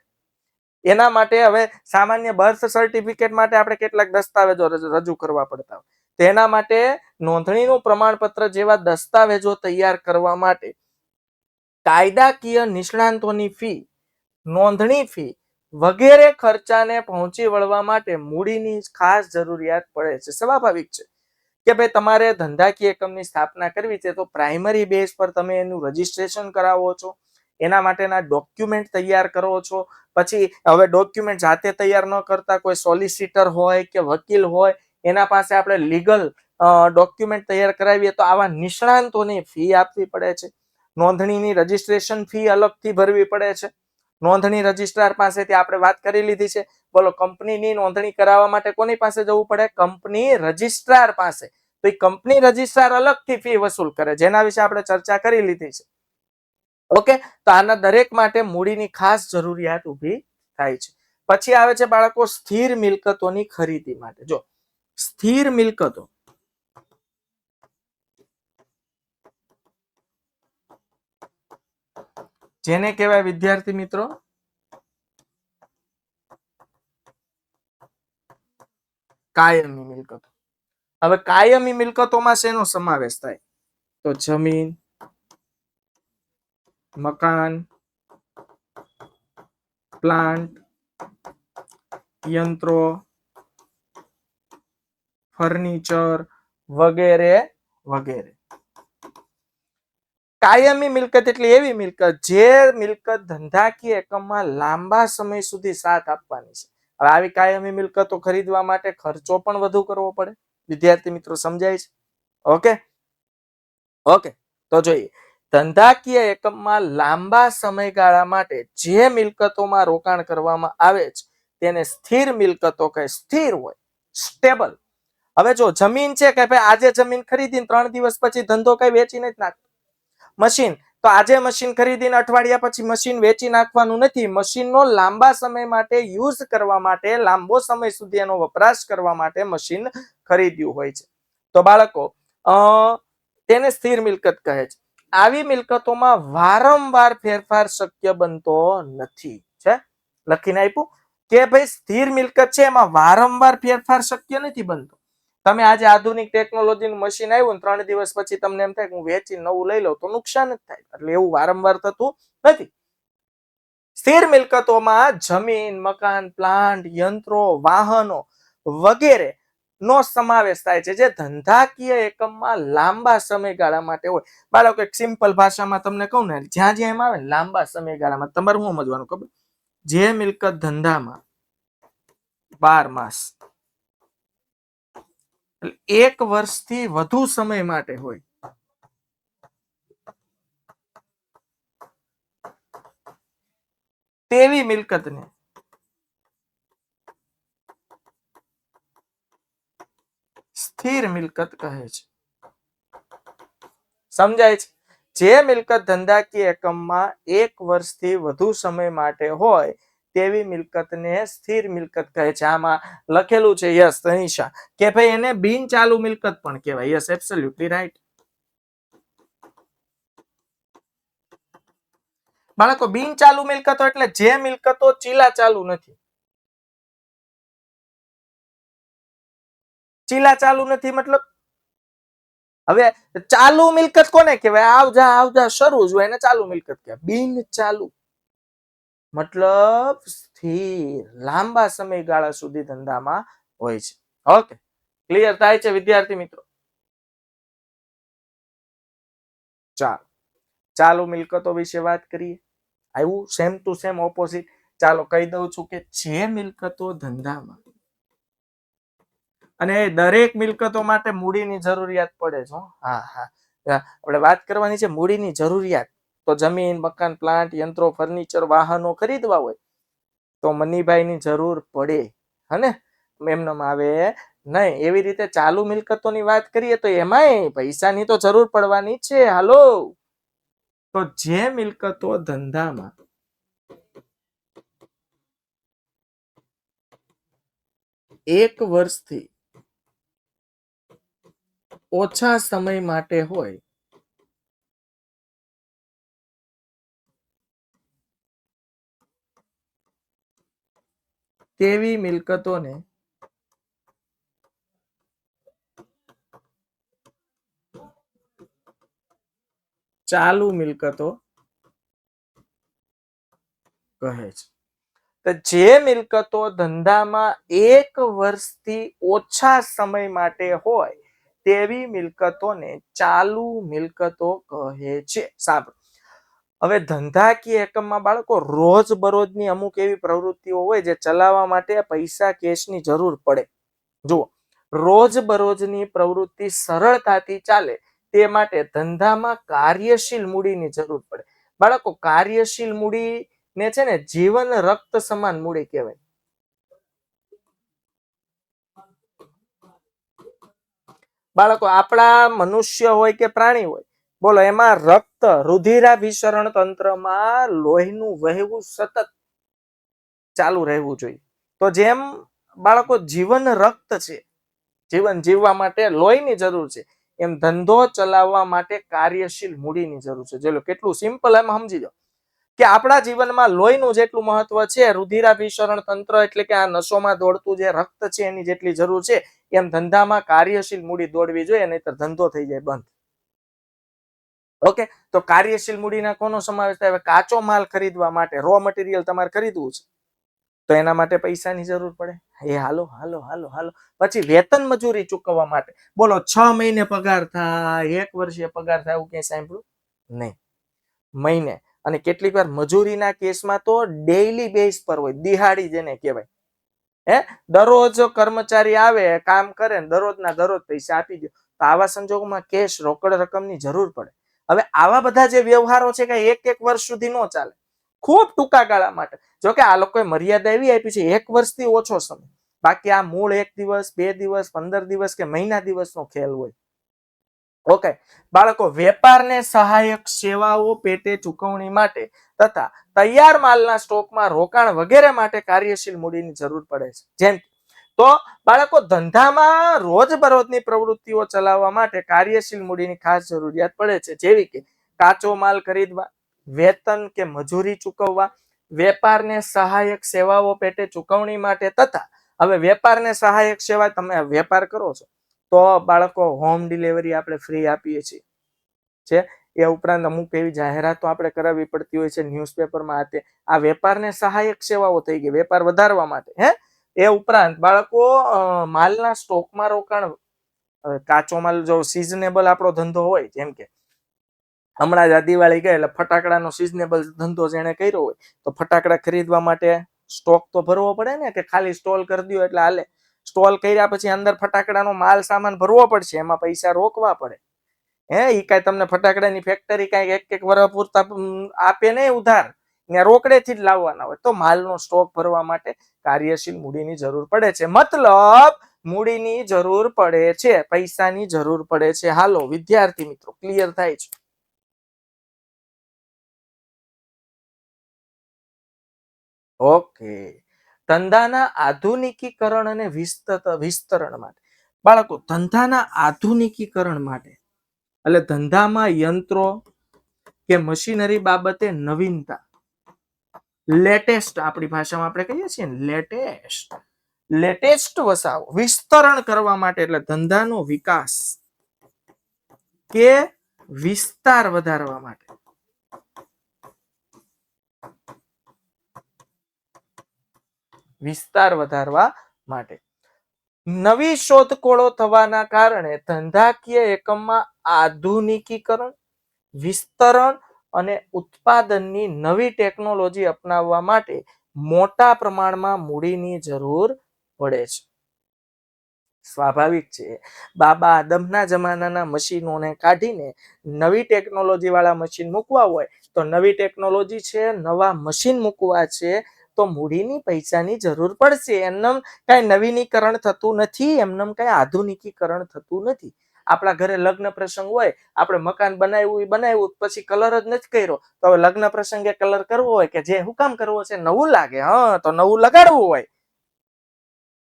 એના માટે હવે સામાન્ય બર્થ સર્ટિફિકેટ માટે આપણે કેટલાક દસ્તાવેજો રજૂ કરવા પડતા હોય. તેના માટે નોંધણીનું પ્રમાણપત્ર જેવા દસ્તાવેજો તૈયાર કરવા માટે કાયદાકીય નિષ્ણાંતોની ફી, નોંધણી ફી વગેરે ખર્ચાને પહોંચી વળવા માટે મૂડીની ખાસ જરૂરિયાત પડે છે. સ્વાભાવિક છે કે ભાઈ તમારે ધંધાકીય એકમની સ્થાપના કરવી છે તો પ્રાઇમરી બેઝ પર તમે એનું રજીસ્ટ્રેશન કરાવો છો, એના માટેના ડોક્યુમેન્ટ તૈયાર કરો છો. પછી હવે ડોક્યુમેન્ટ જાતે તૈયાર ન કરતા કોઈ સોલિસિટર હોય કે વકીલ હોય એના પાસે આપણે લીગલ ડોક્યુમેન્ટ તૈયાર કરાવીએ તો આવા નિષ્ણાંતોની ફી આપવી પડે છે. નોંધણીની રજીસ્ટ્રેશન ફી અલગથી ભરવી પડે છે. નોંધણી રજિસ્ટ્રાર પાસેથી આપણે વાત કરી લીધી છે. બોલો, કંપનીની નોંધણી કરાવવા માટે કોની પાસે જવું પડે? કંપની રજિસ્ટ્રાર પાસે. તો એ કંપની રજિસ્ટ્રાર અલગથી ફી વસૂલ કરે, જેના વિશે આપણે ચર્ચા કરી લીધી છે. ઓકે, તો આના દરેક માટે મૂડીની ખાસ જરૂરિયાત ઊભી થાય છે. પછી આવે છે બાળકો સ્થિર મિલકતોની ખરીદી માટે. જો સ્થિર મિલકતો, જેને કહેવાય વિદ્યાર્થી મિત્રો કાયમી મિલકતો. હવે કાયમી મિલકતોમાં શેનો સમાવેશ થાય? તો જમીન, મકાન, પ્લાન્ટ, યંત્રો, ફર્નિચર વગેરે વગેરે. કાયમી મિલકત એટલે એવી મિલકત જે મિલકત ધંધાકીય એકમમાં લાંબા સમય સુધી સાથ આપવાની છે. હવે આવી કાયમી મિલકતો ખરીદવા માટે ખર્ચો પણ વધુ કરવો પડે. વિદ્યાર્થી મિત્રો સમજાય છે? ઓકે ઓકે, તો જોઈએ ધંધાકીય એકમમાં લાંબા સમયગાળા માટે જે મિલકતોમાં રોકાણ કરવામાં આવે છે તેને સ્થિર મિલકતો કહે. સ્થિર હોય, સ્ટેબલ. હવે જો જમીન છે કે ભાઈ આજે જમીન ખરીદીને 3 દિવસ પછી ધંધો કઈ વેચી નથી નાખતો. મશીન તો આજે મશીન ખરીદીને અઠવાડિયા પછી મશીન વેચી નાખવાનું નથી. મશીનનો લાંબા સમય માટે યુઝ કરવા માટે, લાંબો સમય સુધી એનો વપરાશ કરવા માટે મશીન ખરીદ્યું હોય છે. તો બાળકો તેને સ્થિર મિલકત કહે છે. આવી મિલકતોમાં વારંવાર ફેરફાર શક્ય બનતો નથી. છે લખીને આપ્યું કે ભાઈ સ્થિર મિલકત છે એમાં વારંવાર ફેરફાર શક્ય નથી બનતો. તમે આજે આધુનિક ટેકનોલોજીનું મશીન આવ્યું ને 3 દિવસ પછી તમને એમ થાય કે હું વેચી નવું લઈ લઉં તો નુકસાન જ થાય. એટલે એવું વારંવાર થતું નથી. સ્થિર મિલકતોમાં જમીન, મકાન, પ્લાન્ટ, યંત્રો, વાહનો વગેરે નો સમાવેશ થાય છે જે ધંધાકીય એકમમાં લાંબા સમયગાળા માટે હોય. બાળકો એક સિમ્પલ ભાષામાં તમને કહું ને, જ્યાં જ્યાં એમ આવે ને લાંબા સમયગાળામાં, તમારે શું સમજવાનું ખબર? જે મિલકત ધંધામાં 12 માસ 1 વર્ષથી વધુ સમય માટે હોય તેવી મિલકતને સ્થિર મિલકત કહે છે. સમજાય છે? જે મિલકત ધંધાકીય એકમમાં 1 વર્ષથી વધુ સમય માટે હોય તેવી મિલકતને સ્થિર મિલકત કહે છે. આમાં લખેલું છે યસ તનિષા કે ભાઈ એને બિન ચાલુ મિલકત પણ કહેવાય. Yes, absolutely right. બાળકો બિન ચાલુ મિલકતો એટલે જે મિલકતો ચીલા ચાલુ નથી. ચીલા ચાલુ નથી મતલબ હવે ચાલુ મિલકત કોને કહેવાય? આવજા શરૂ જ હોય એને ચાલુ મિલકત કહેવાય. બિન ચાલુ મતલબ સ્થિર, લાંબા સમયગાળા સુધી ધંધામાં હોય છે. ઓકે, ક્લિયર થાય છે વિદ્યાર્થી મિત્રો? ચાલો ચાલુ મિલકતો વિશે વાત કરીએ. આવ્યું સેમ ટુ સેમ ઓપોઝિટ. ચાલો કહી દઉં છું કે જે મિલકતો ધંધામાં, અને દરેક મિલકતો માટે મૂડીની જરૂરિયાત પડે છે. હા હા, આપણે વાત કરવાની છે મૂડીની જરૂરિયાત. તો જમીન, મકાન, પ્લાન્ટ, યંત્રો, ફર્નિચર, વાહનો ખરીદવા હોય તો મનીભાઈની જરૂર પડે, હને? એમનેમ આવે નહીં. એવી રીતે ચાલુ મિલકતોની વાત કરીએ તો એમાંય પૈસાની તો જરૂર પડવાની છે. હાલો, તો જે મિલકતો ધંધામાં એક વર્ષથી ઓછા સમય માટે હોય તેવી મિલકતોને ચાલુ મિલકતો કહે છે. તો જે મિલકતો ધંધામાં એક વર્ષથી ઓછા સમય માટે હોય તેવી મિલકતોને ચાલુ મિલકતો કહે છે. સાંભળો, હવે ધંધાકીય એકમમાં બાળકો રોજબરોજની અમુક એવી પ્રવૃત્તિઓ હોય જે ચલાવવા માટે પૈસા કેશની જરૂર પડે. જુઓ, રોજબરોજની પ્રવૃત્તિ સરળતાથી ચાલે તે માટે ધંધામાં કાર્યશીલ મૂડીની જરૂર પડે. બાળકો, કાર્યશીલ મૂડી ને છે ને જીવન રક્ત સમાન મૂડી કહેવાય. બાળકો, આપણા મનુષ્ય હોય કે પ્રાણી હોય, બોલો, એમાં રક્ત, રુધિરાભિસરણ તંત્રમાં લોહીનું વહેવું સતત ચાલુ રહેવું જોઈએ. તો જેમ બાળકો જીવન રક્ત છે, જીવન જીવવા માટે લોહીની જરૂર છે, એમ ધંધો ચલાવવા માટે કાર્યશીલ મૂડીની જરૂર છે. જો કેટલું સિમ્પલ એમ સમજી જાઓ કે આપણા જીવનમાં લોહીનું જેટલું મહત્વ છે, રુધિરાભિસરણ તંત્ર એટલે કે આ નસોમાં દોડતું જે રક્ત છે એની જેટલી જરૂર છે, એમ ધંધામાં કાર્યશીલ મૂડી દોડવી જોઈએ, નહીતર ધંધો થઈ જાય બંધ. ઓકે, તો કાર્યશીલ મૂડીના કોનો સમાવેશ થાય? કાચો માલ ખરીદવા માટે, રો મટીરિયલ તમારે ખરીદવું છે તો એના માટે પૈસાની જરૂર પડે. એ હાલો હાલો હાલો હાલો, પછી વેતન મજૂરી ચૂકવવા માટે, બોલો, 6 મહિને પગાર થાય, 1 વર્ષે પગાર થાય, એવું ક્યાંય સાંભળ્યું નહીં? મહિને. અને કેટલીક વાર મજૂરીના કેસમાં તો ડેઈલી બેઝ પર હોય, દિહાડી જેને કહેવાય. દરરોજ કર્મચારી આવે, કામ કરે, દરરોજના દરરોજ પૈસા આપી દો. તો આવા સંજોગોમાં કેશ, રોકડ રકમની જરૂર પડે. હવે આવા બધા જે વ્યવહારો છે કે એક વર્ષ સુધી ન ચાલે, ખૂબ ટૂંકા ગાળા માટે. જો કે આ લોકોએ મર્યાદા એવી આપી છે 1 વર્ષથી ઓછો સમય. બાકી આ મૂળ 1 દિવસ, 2 દિવસ, 15 દિવસ કે મહિના દિવસનો ખેલ હોય. ઓકે, બાળકો, વેપારને સહાયક સેવાઓ પેટે ચૂકવણી માટે તથા તૈયાર માલના સ્ટોકમાં રોકાણ વગેરે માટે કાર્યશીલ મૂડીની જરૂર પડે છે. જેમ તો બાળકો, ધંધામાં રોજબરોજની પ્રવૃત્તિઓ ચલાવવા માટે કાર્યશીલ મૂડીની ખાસ જરૂરિયાત પડે છે, જેવી કે કાચો માલ ખરીદવા, વેતન કે મજૂરી ચૂકવવા, વેપારને સહાયક સેવાઓ પેટે ચૂકવણી માટે તથા હવે વેપારને સહાયક સેવા, તમે વેપાર કરો છો તો બાળકો હોમ ડિલિવરી આપણે ફ્રી આપીએ છીએ છે. એ ઉપરાંત અમુક એવી જાહેરાતો આપણે કરાવવી પડતી હોય છે ન્યૂઝપેપરમાં. આ વેપારને સહાયક સેવાઓ થઈ ગઈ વેપાર વધારવા માટે. એ ઉપરાંત બાળકો, માલના સ્ટોકમાં રોકાણ, કાચો માલ જો સિઝનેબલ આપણો ધંધો હોય, જેમ કે હમણાં જ આ દિવાળી ગઈ એટલે ફટાકડાનો સિઝનેબલ ધંધો જેને કર્યો હોય તો ફટાકડા ખરીદવા માટે સ્ટોક તો ભરવો પડે ને, કે ખાલી સ્ટોલ કરી દો એટલે હાલે? સ્ટોલ કર્યા પછી અંદર ફટાકડાનો માલ સામાન ભરવો પડશે, એમાં પૈસા રોકવા પડે. ઈ કાંઈ તમને ફટાકડાની ફેક્ટરી કાંઈ 1-1 વર્ષ પૂરતા આપે નહીં ઉધાર, ને રોકડેથી જ લાવવાના હોય. તો માલનો સ્ટોક ભરવા માટે કાર્યશીલ મૂડીની જરૂર પડે છે. મતલબ મૂડીની જરૂર પડે છે, પૈસાની જરૂર પડે છે. હાલો વિદ્યાર્થી મિત્રો, ક્લિયર થાય છે? ઓકે, ધંધાના આધુનિકીકરણ અને વિસ્તરણ માટે બાળકો, ધંધાના આધુનિકીકરણ માટે એટલે ધંધામાં યંત્રો કે મશીનરી બાબતે નવીનતા, લેટેસ્ટ, આપણી ભાષામાં આપણે કહીએ છીએ ને લેટેસ્ટ વસાવો, વિસ્તરણ કરવા માટે એટલે ધંધાનો વિકાસ કે વિસ્તાર વધારવા માટે, વિસ્તાર વધારવા માટે નવી શોધખોળો થવાના કારણે ધંધાકીય એકમમાં આધુનિકીકરણ, વિસ્તરણ અને ઉત્પાદનની નવી ટેકનોલોજી અપનાવવા માટે મોટા પ્રમાણમાં મૂડીની જરૂર પડે છે. સ્વાભાવિક છે. બાબા આદમના જમાનાના મશીનોને કાઢીને નવી ટેકનોલોજી વાળા મશીન મૂકવા હોય તો નવી ટેકનોલોજી છે, નવા મશીન મૂકવા છે તો મૂડીની પૈસાની જરૂર પડશે. એમનેમ કઈ નવીનીકરણ થતું નથી, એમનેમ કઈ આધુનિકીકરણ થતું નથી. આપણા ઘરે લગ્ન પ્રસંગ હોય, આપણે મકાન બનાવ્યું પછી કલર જ નથી કર્યો, તો હવે લગ્ન પ્રસંગે કલર કરવો હોય કે જે હું કામ કરવો છે, નવું લાગે, હા તો નવું લગાડવું હોય,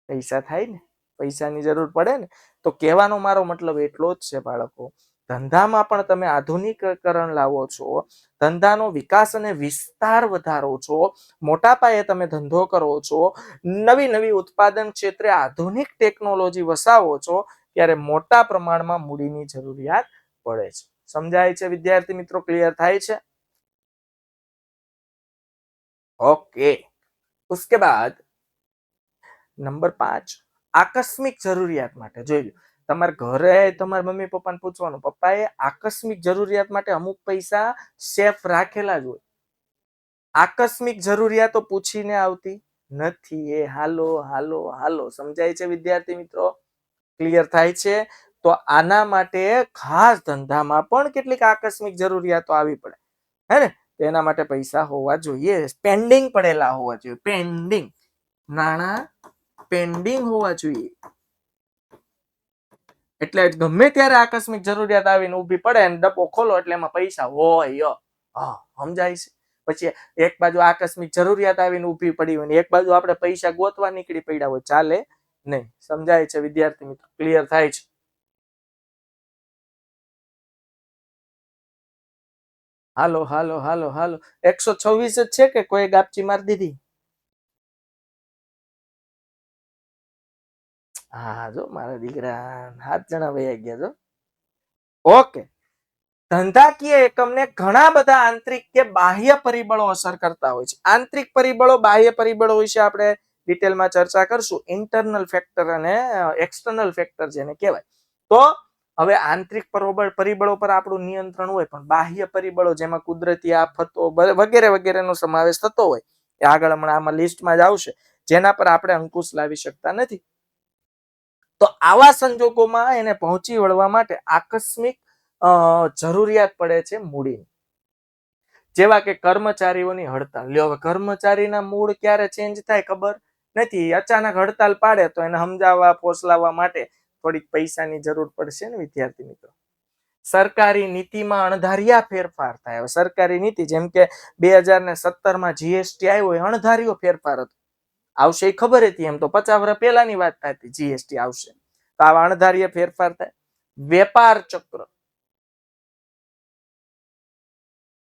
પૈસા થાય ને, પૈસાની જરૂર પડે ને. તો કહેવાનો મારો મતલબ એટલો જ છે બાળકો, ધંધામાં પણ તમે આધુનિકીકરણ લાવો છો, ધંધાનો વિકાસ અને વિસ્તાર વધારો છો, મોટા પાયે તમે ધંધો કરો છો, નવી નવી ઉત્પાદન ક્ષેત્રે આધુનિક ટેકનોલોજી વસાવો છો, ત્યારે મોટા પ્રમાણમાં મૂડીની જરૂરિયાત પડે છે. સમજાય છે વિદ્યાર્થી મિત્રો? ક્લિયર થાય છે? ઓકે. उसके बाद નંબર 5, આકસ્મિક જરૂરિયાત માટે. જોઈ લો, તમારા ઘરે તમારા મમ્મી પપ્પાને પૂછવાનું, પપ્પાએ આકસ્મિક જરૂરિયાત માટે અમુક પૈસા સેફ રાખેલા જ હોય. આકસ્મિક જરૂરિયાતો પૂછીને આવતી નથી. એ હાલો હાલો હાલો. સમજાય છે વિદ્યાર્થી મિત્રો? ક્લિયર થાય છે? તો આના માટે ખાસ ધંધામાં પણ કેટલીક આકસ્મિક જરૂરિયાતો આવી પડે, હે ને? એના માટે પૈસા હોવા જોઈએ, પેન્ડિંગ પડેલા હોવા જોઈએ. પેન્ડિંગ નાણાં પેન્ડિંગ હોવા જોઈએ. એટલે ગમે ત્યારે આકસ્મિક જરૂરિયાત આવીને ઊભી પડે અને ડબ્બો ખોલો એટલે એમાં પૈસા હોય. હા, સમજાય છે? પછી એક બાજુ આકસ્મિક જરૂરિયાત આવીને ઊભી પડી હોય ને એક બાજુ આપણે પૈસા ગોતવા નીકળી પડ્યા હોય, ચાલે નહીં. સમજાય છે વિદ્યાર્થી મિત્રો? ક્લિયર થાય છે? હાલો હાલો હાલો હાલો. 126 જ છે કે કોઈ ગાપચી મારી દીધી? હા, જો મારા દીકરા 7 જણા વયા ગયા જો. ઓકે. ધંધાકીય એકમને ઘણા બધા આંતરિક કે બાહ્ય પરિબળો અસર કરતા હોય છે. આંતરિક પરિબળો, બાહ્ય પરિબળો વિશે આપણે ડિટેલમાં ચર્ચા કરશું. ઇન્ટરનલ ફેક્ટર અને એક્સટર્નલ ફેક્ટર જેને કહેવાય. તો હવે આંતરિક પરિબળો પર આપણું નિયંત્રણ હોય, પણ બાહ્ય પરિબળો જેમાં કુદરતી આફતો વગેરે વગેરેનો સમાવેશ થતો હોય, એ આગળ હમણાં આમાં લિસ્ટમાં જ આવશે, જેના પર આપણે અંકુશ લાવી શકતા નથી. તો આવા સંજોગોમાં એને પહોંચી વળવા માટે આકસ્મિક જરૂરિયાત પડે છે મૂડીની. જેવા કે કર્મચારીઓની હડતાલ. લ્યો, હવે કર્મચારીના મૂડ ક્યારે ચેન્જ થાય ખબર નથી. અચાનક હડતાલ પાડે તો એને સમજાવવા પોસલાવવા માટે થોડીક પૈસાની જરૂર પડશે ને વિદ્યાર્થી મિત્રો. સરકારી નીતિમાં અણધાર્યા ફેરફાર થાય. સરકારી નીતિ જેમ કે 2017માં જીએસટી આવ્યો, એ અણધાર્યો ફેરફાર હતો. આવશે એ ખબર હતી, એમ તો 50 વર્ષ પહેલાની વાત થતી જીએસટી આવશે. તો આવા અણધાર્ય ફેરફાર થાય. વેપાર ચક્ર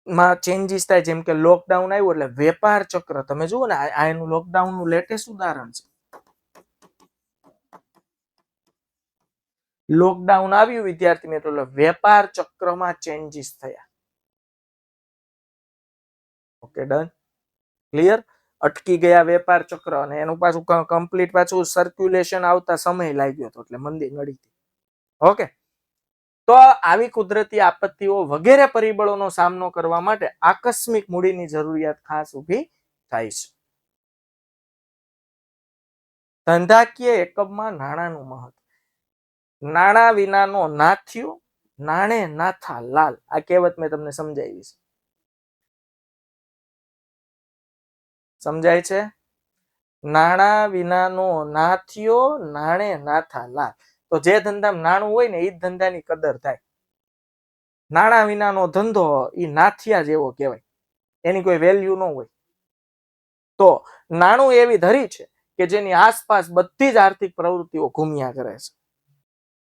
માં ચેન્જીસ થાય, જેમ કે લોકડાઉન આવ્યું એટલે વેપાર ચક્ર. તમે જુઓ ને, આ એનું લોકડાઉન નું લેટેસ્ટ ઉદાહરણ છે. લોકડાઉન આવ્યું વિદ્યાર્થી મિત્રો, એટલે વેપાર ચક્રમાં ચેન્જીસ થયા. Okay, done, clear? અટકી ગયા વેપાર ચક્ર અને એનું પાછું કમ્પ્લીટ પાછું સર્ક્યુલેશન આવતા સમય લાગ્યો હતો, એટલે મંદી નડી. ઓકે. તો આવી કુદરતી આપત્તિઓ વગેરે પરિબળોનો સામનો કરવા માટે આકસ્મિક મૂડીની જરૂરિયાત ખાસ ઊભી થાય છે. ધંધાકીય એકમમાં નાણાંનું મહત્વ. નાણાં વિનાનો નાથ્યું, નાણે નાથા લાલ. આ કહેવત મેં તમને સમજાવી છે. સમજાય છે? નાણાં વિનાનો નાથ્યો, નાણે નાથા લાલ. તો જે ધંધામાં નાણું હોય ને, એ જ ધંધાની કદર થાય. નાણાં વિનાનો ધંધો એ નાથિયા જેવો કહેવાય, એની કોઈ વેલ્યુ ન હોય. તો નાણું એવી ધરી છે કે જેની આસપાસ બધી જ આર્થિક પ્રવૃત્તિઓ ઘૂમ્યા કરે છે.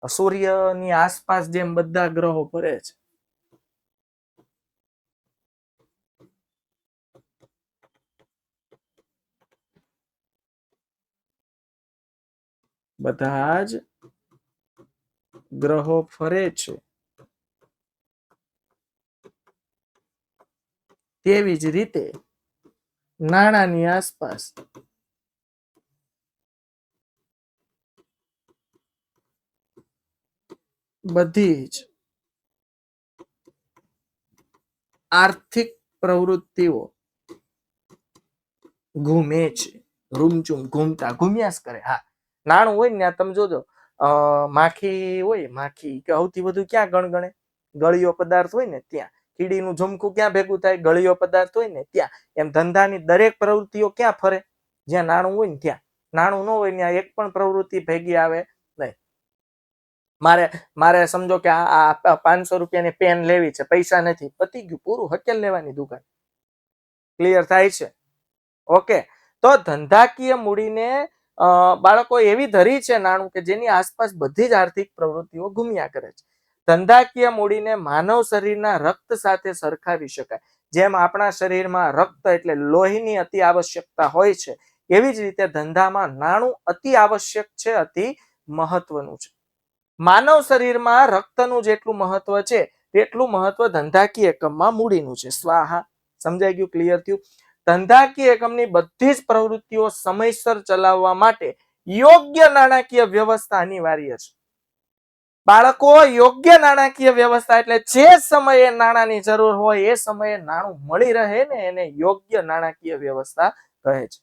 સૂર્યની આસપાસ જેમ બધા ગ્રહો ફરે છે. બધા જ ગ્રહો ફરે છે, તેવી જ રીતે નાણાંની આસપાસ બધી જ આર્થિક પ્રવૃત્તિઓ ઘૂમે છે, રૂમચુમ ઘૂમતા ઘૂમ્યા જ કરે. હા, નાણું હોય ને તમે જોજો, માખી હોય, માખી કે સૌથી વધુ ક્યાં ગણગણે? ગળિયો પદાર્થ હોય ને ત્યાં. કીડીનું ઝુમખું ક્યાં ભેગું થાય? ગળિયો પદાર્થ હોય ને ત્યાં. એમ ધંધાની દરેક પ્રવૃત્તિઓ ક્યાં ફરે? જ્યાં નાણું હોય ને ત્યાં. નાણું ન હોય ત્યાં એક પણ પ્રવૃત્તિ ભેગી આવે નહીં. મારે મારે સમજો કે આ 500 રૂપિયાની પેન લેવી છે, પૈસા નથી, પતી ગયું, પૂરું, હકેલ લેવાની દુકાન. ક્લિયર થાય છે? ઓકે. તો ધંધાકીય મૂડીને બાળકો એવી ધરી છે નાણું કે જેની આસપાસ બધી જ આર્થિક પ્રવૃત્તિઓ ઘૂમ્યા કરે છે. ધંધાકીય મૂડીને માનવ શરીરના રક્ત સાથે સરખાવી શકાય. જેમ આપણા શરીરમાં રક્ત એટલે લોહીની અતિ આવશ્યકતા હોય છે, એવી જ રીતે ધંધામાં નાણું અતિ આવશ્યક છે, અતિ મહત્વનું છે. માનવ શરીરમાં રક્તનું જેટલું મહત્વ છે તેટલું મહત્વ ધંધાકીય એકમમાં મૂડીનું છે. સ્વાહા. સમજાઈ ગયું? ક્લિયર થયું? ધંધાકીય એકમની બધી જ પ્રવૃત્તિઓ સમયસર ચલાવવા માટે યોગ્ય નાણાકીય વ્યવસ્થા અનિવાર્ય છે. બાળકો, યોગ્ય નાણાકીય વ્યવસ્થા એટલે જે સમયે નાણાંની જરૂર હોય એ સમયે નાણું મળી રહે ને એને યોગ્ય નાણાકીય વ્યવસ્થા કહે છે.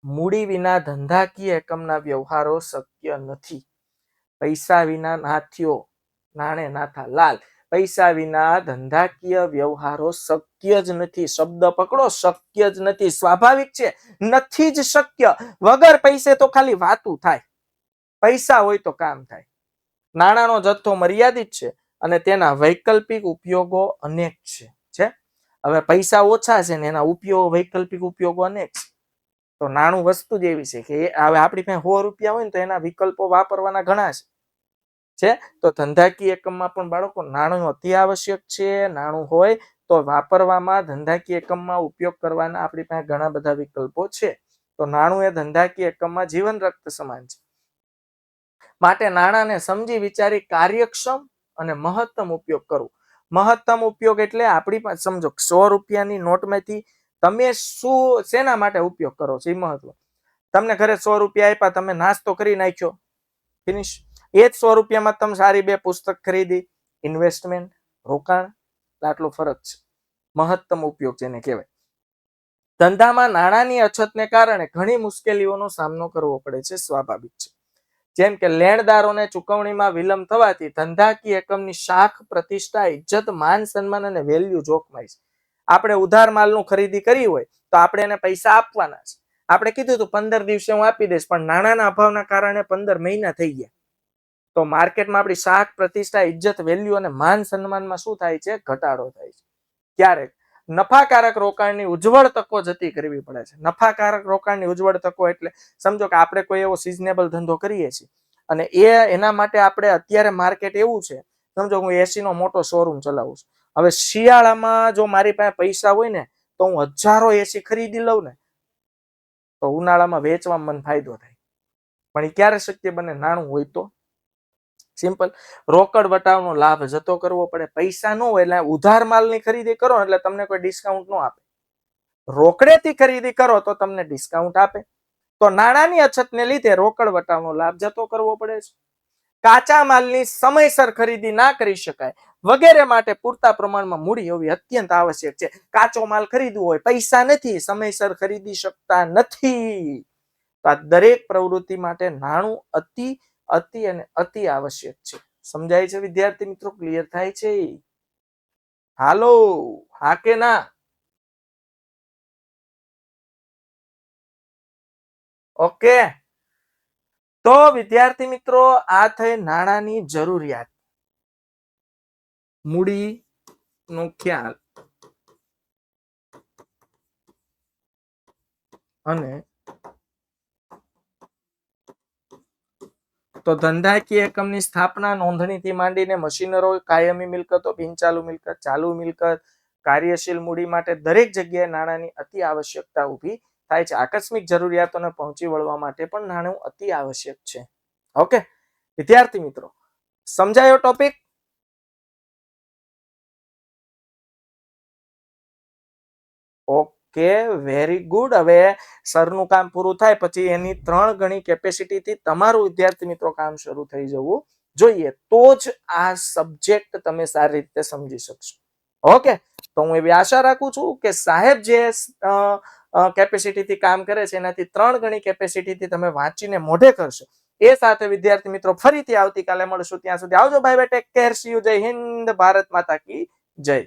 મૂડી વિના ધંધાકીય એકમના વ્યવહારો શક્ય નથી. પૈસા વિના નાથ્યો, નાણે નાથા લાલ. પૈસા વિના ધંધાકીય વ્યવહારો શક્ય જ નથી. શબ્દ પકડો, શક્ય જ નથી. સ્વાભાવિક છે, નથી જ શક્ય. વગર પૈસે તો ખાલી વાતું થાય, પૈસા હોય તો કામ થાય. નાણાંનો જથ્થો મર્યાદિત છે અને તેના વૈકલ્પિક ઉપયોગો અનેક છે. હવે પૈસા ઓછા છે ને એના ઉપયોગો, વૈકલ્પિક ઉપયોગો અનેક છે. તો નાણું વસ્તુ જ એવી છે કે હવે આપણી પાસે 100 રૂપિયા હોય ને તો એના વિકલ્પો વાપરવાના ઘણા છે. તો ધંધાકીય એકમમાં પણ બાળકો નાણું અતિ આવશ્યક છે. નાણું હોય તો વાપરવામાં, ધંધાકીય એકમમાં ઉપયોગ કરવાના આપણી પાસે ઘણા બધા વિકલ્પો છે. તો નાણું એ ધંધાકીય એકમમાં જીવન રક્ત સમાન છે. માટે નાણાંને સમજી વિચારી કાર્યક્ષમ અને મહત્તમ ઉપયોગ કરવો. મહત્તમ ઉપયોગ એટલે આપણી પાસે સમજો 100 રૂપિયાની નોટમાંથી તમે શું, શેના માટે ઉપયોગ કરો છો એ મહત્વ. તમને ઘરે 100 રૂપિયા આપ્યા, તમે નાસ્તો કરી નાખ્યો, ફિનિશ. એ જ 100 રૂપિયામાં તમે સારી 2 પુસ્તક ખરીદી, ઇન્વેસ્ટમેન્ટ, રોકાણ. આટલો ફરક છે. મહત્તમ ઉપયોગ જેને કહેવાય. ધંધામાં નાણાંની અછતને કારણે ઘણી મુશ્કેલીઓનો સામનો કરવો પડે છે. સ્વાભાવિક છે. જેમ કે લેણદારોને ચૂકવણીમાં વિલંબ થવાથી ધંધાકીય એકમની શાખ, પ્રતિષ્ઠા, ઇજ્જત, માન સન્માન અને વેલ્યુ જોખમાય છે. આપણે ઉધાર માલનું ખરીદી કરી હોય તો આપણે એને પૈસા આપવાના છે. આપણે કીધું હતું 15 દિવસે હું આપી દઈશ, પણ નાણાંના અભાવના કારણે 15 મહિના થઈ ગયા. તો માર્કેટમાં આપણી શાખ, પ્રતિષ્ઠા, ઇજ્જત, વેલ્યુ અને માન સન્માનમાં શું થાય છે? ઘટાડો થાય છે. ક્યારેક નફાકારક રોકાણની ઉજ્જવળ તકો જતી કરવી પડે છે. નફાકારક રોકાણની ઉજ્જવળ તકો એટલે સમજો કે આપણે કોઈ એવો સિઝનેબલ ધંધો કરીએ છીએ અને એના માટે આપણે અત્યારે માર્કેટ એવું છે, સમજો હું એસી નો મોટો શોરૂમ ચલાવું છું. હવે શિયાળામાં જો મારી પાસે પૈસા હોય ને તો હું 1000 એસી ખરીદી લઉં ને તો ઉનાળામાં વેચવામાં મને ફાયદો થાય. પણ એ ક્યારે શક્ય બને? નાણું હોય તો. સિમ્પલ. રોકડ વટાવનો લાભ જતો કરવો પડે. પૈસા ન હોય એટલે ઉધાર માલની ખરીદી કરો એટલે તમને કોઈ ડિસ્કાઉન્ટ ન આપે. રોકડેથી ખરીદી કરો તો તમને ડિસ્કાઉન્ટ આપે. તો નાણાંની અછતને લીધે રોકડ વટાવનો લાભ જતો કરવો પડે છે. કાચા માલની સમયસર ખરીદી ના કરી શકાય વગેરે માટે પૂરતા પ્રમાણમાં મૂડી હોવી અત્યંત આવશ્યક છે. કાચો માલ ખરીદવો હોય, પૈસા નથી, સમયસર ખરીદી શકતા નથી, તો આ દરેક પ્રવૃત્તિ માટે નાણું અતિ અને અતિ આવશ્યક છે. સમજાય છે વિદ્યાર્થી મિત્રો? ક્લિયર થાય છે? હાલો, હા કે ના? ઓકે. તો વિદ્યાર્થી મિત્રો, આ થઈ નાણાંની જરૂરિયાત, મૂડી નો ખ્યાલ અને તો ધંધાકીય એકમની સ્થાપના, નોંધણીથી માંડીને મશીનરો, કાયમી મિલકતો, બિનચાલુ મિલકત, ચાલુ મિલકત, કાર્યશીલ મૂડી માટે દરેક જગ્યાએ નાણાંની અતિ આવશ્યકતા ઊભી થાય છે. આકસ્મિક જરૂરિયાતોને પહોંચી વળવા માટે પણ નાણું અતિ આવશ્યક છે. ઓકે વિદ્યાર્થી મિત્રો, સમજાયો ટોપિક? Okay, very good. હવે સરનું કામ પૂરું થાય પછી એની 3 ગણી કેપેસિટીથી તમારું વિદ્યાર્થી મિત્રો કામ શરૂ થઈ જવું જોઈએ, તો જ આ સબ્જેક્ટ તમે સારી રીતે સમજી શકશો. ઓકે, તો હું એવી આશા રાખું છું કે સાહેબ જે કેપેસિટીથી કામ કરે છે એનાથી 3 ગણી કેપેસિટીથી તમે વાંચીને મોઢે કરશો. એ સાથે વિદ્યાર્થી મિત્રો ફરીથી આવતીકાલે મળશું. ત્યાં સુધી આવજો. Bye bye, take care, C you. જય હિન્દ, ભારત માતા કી જય.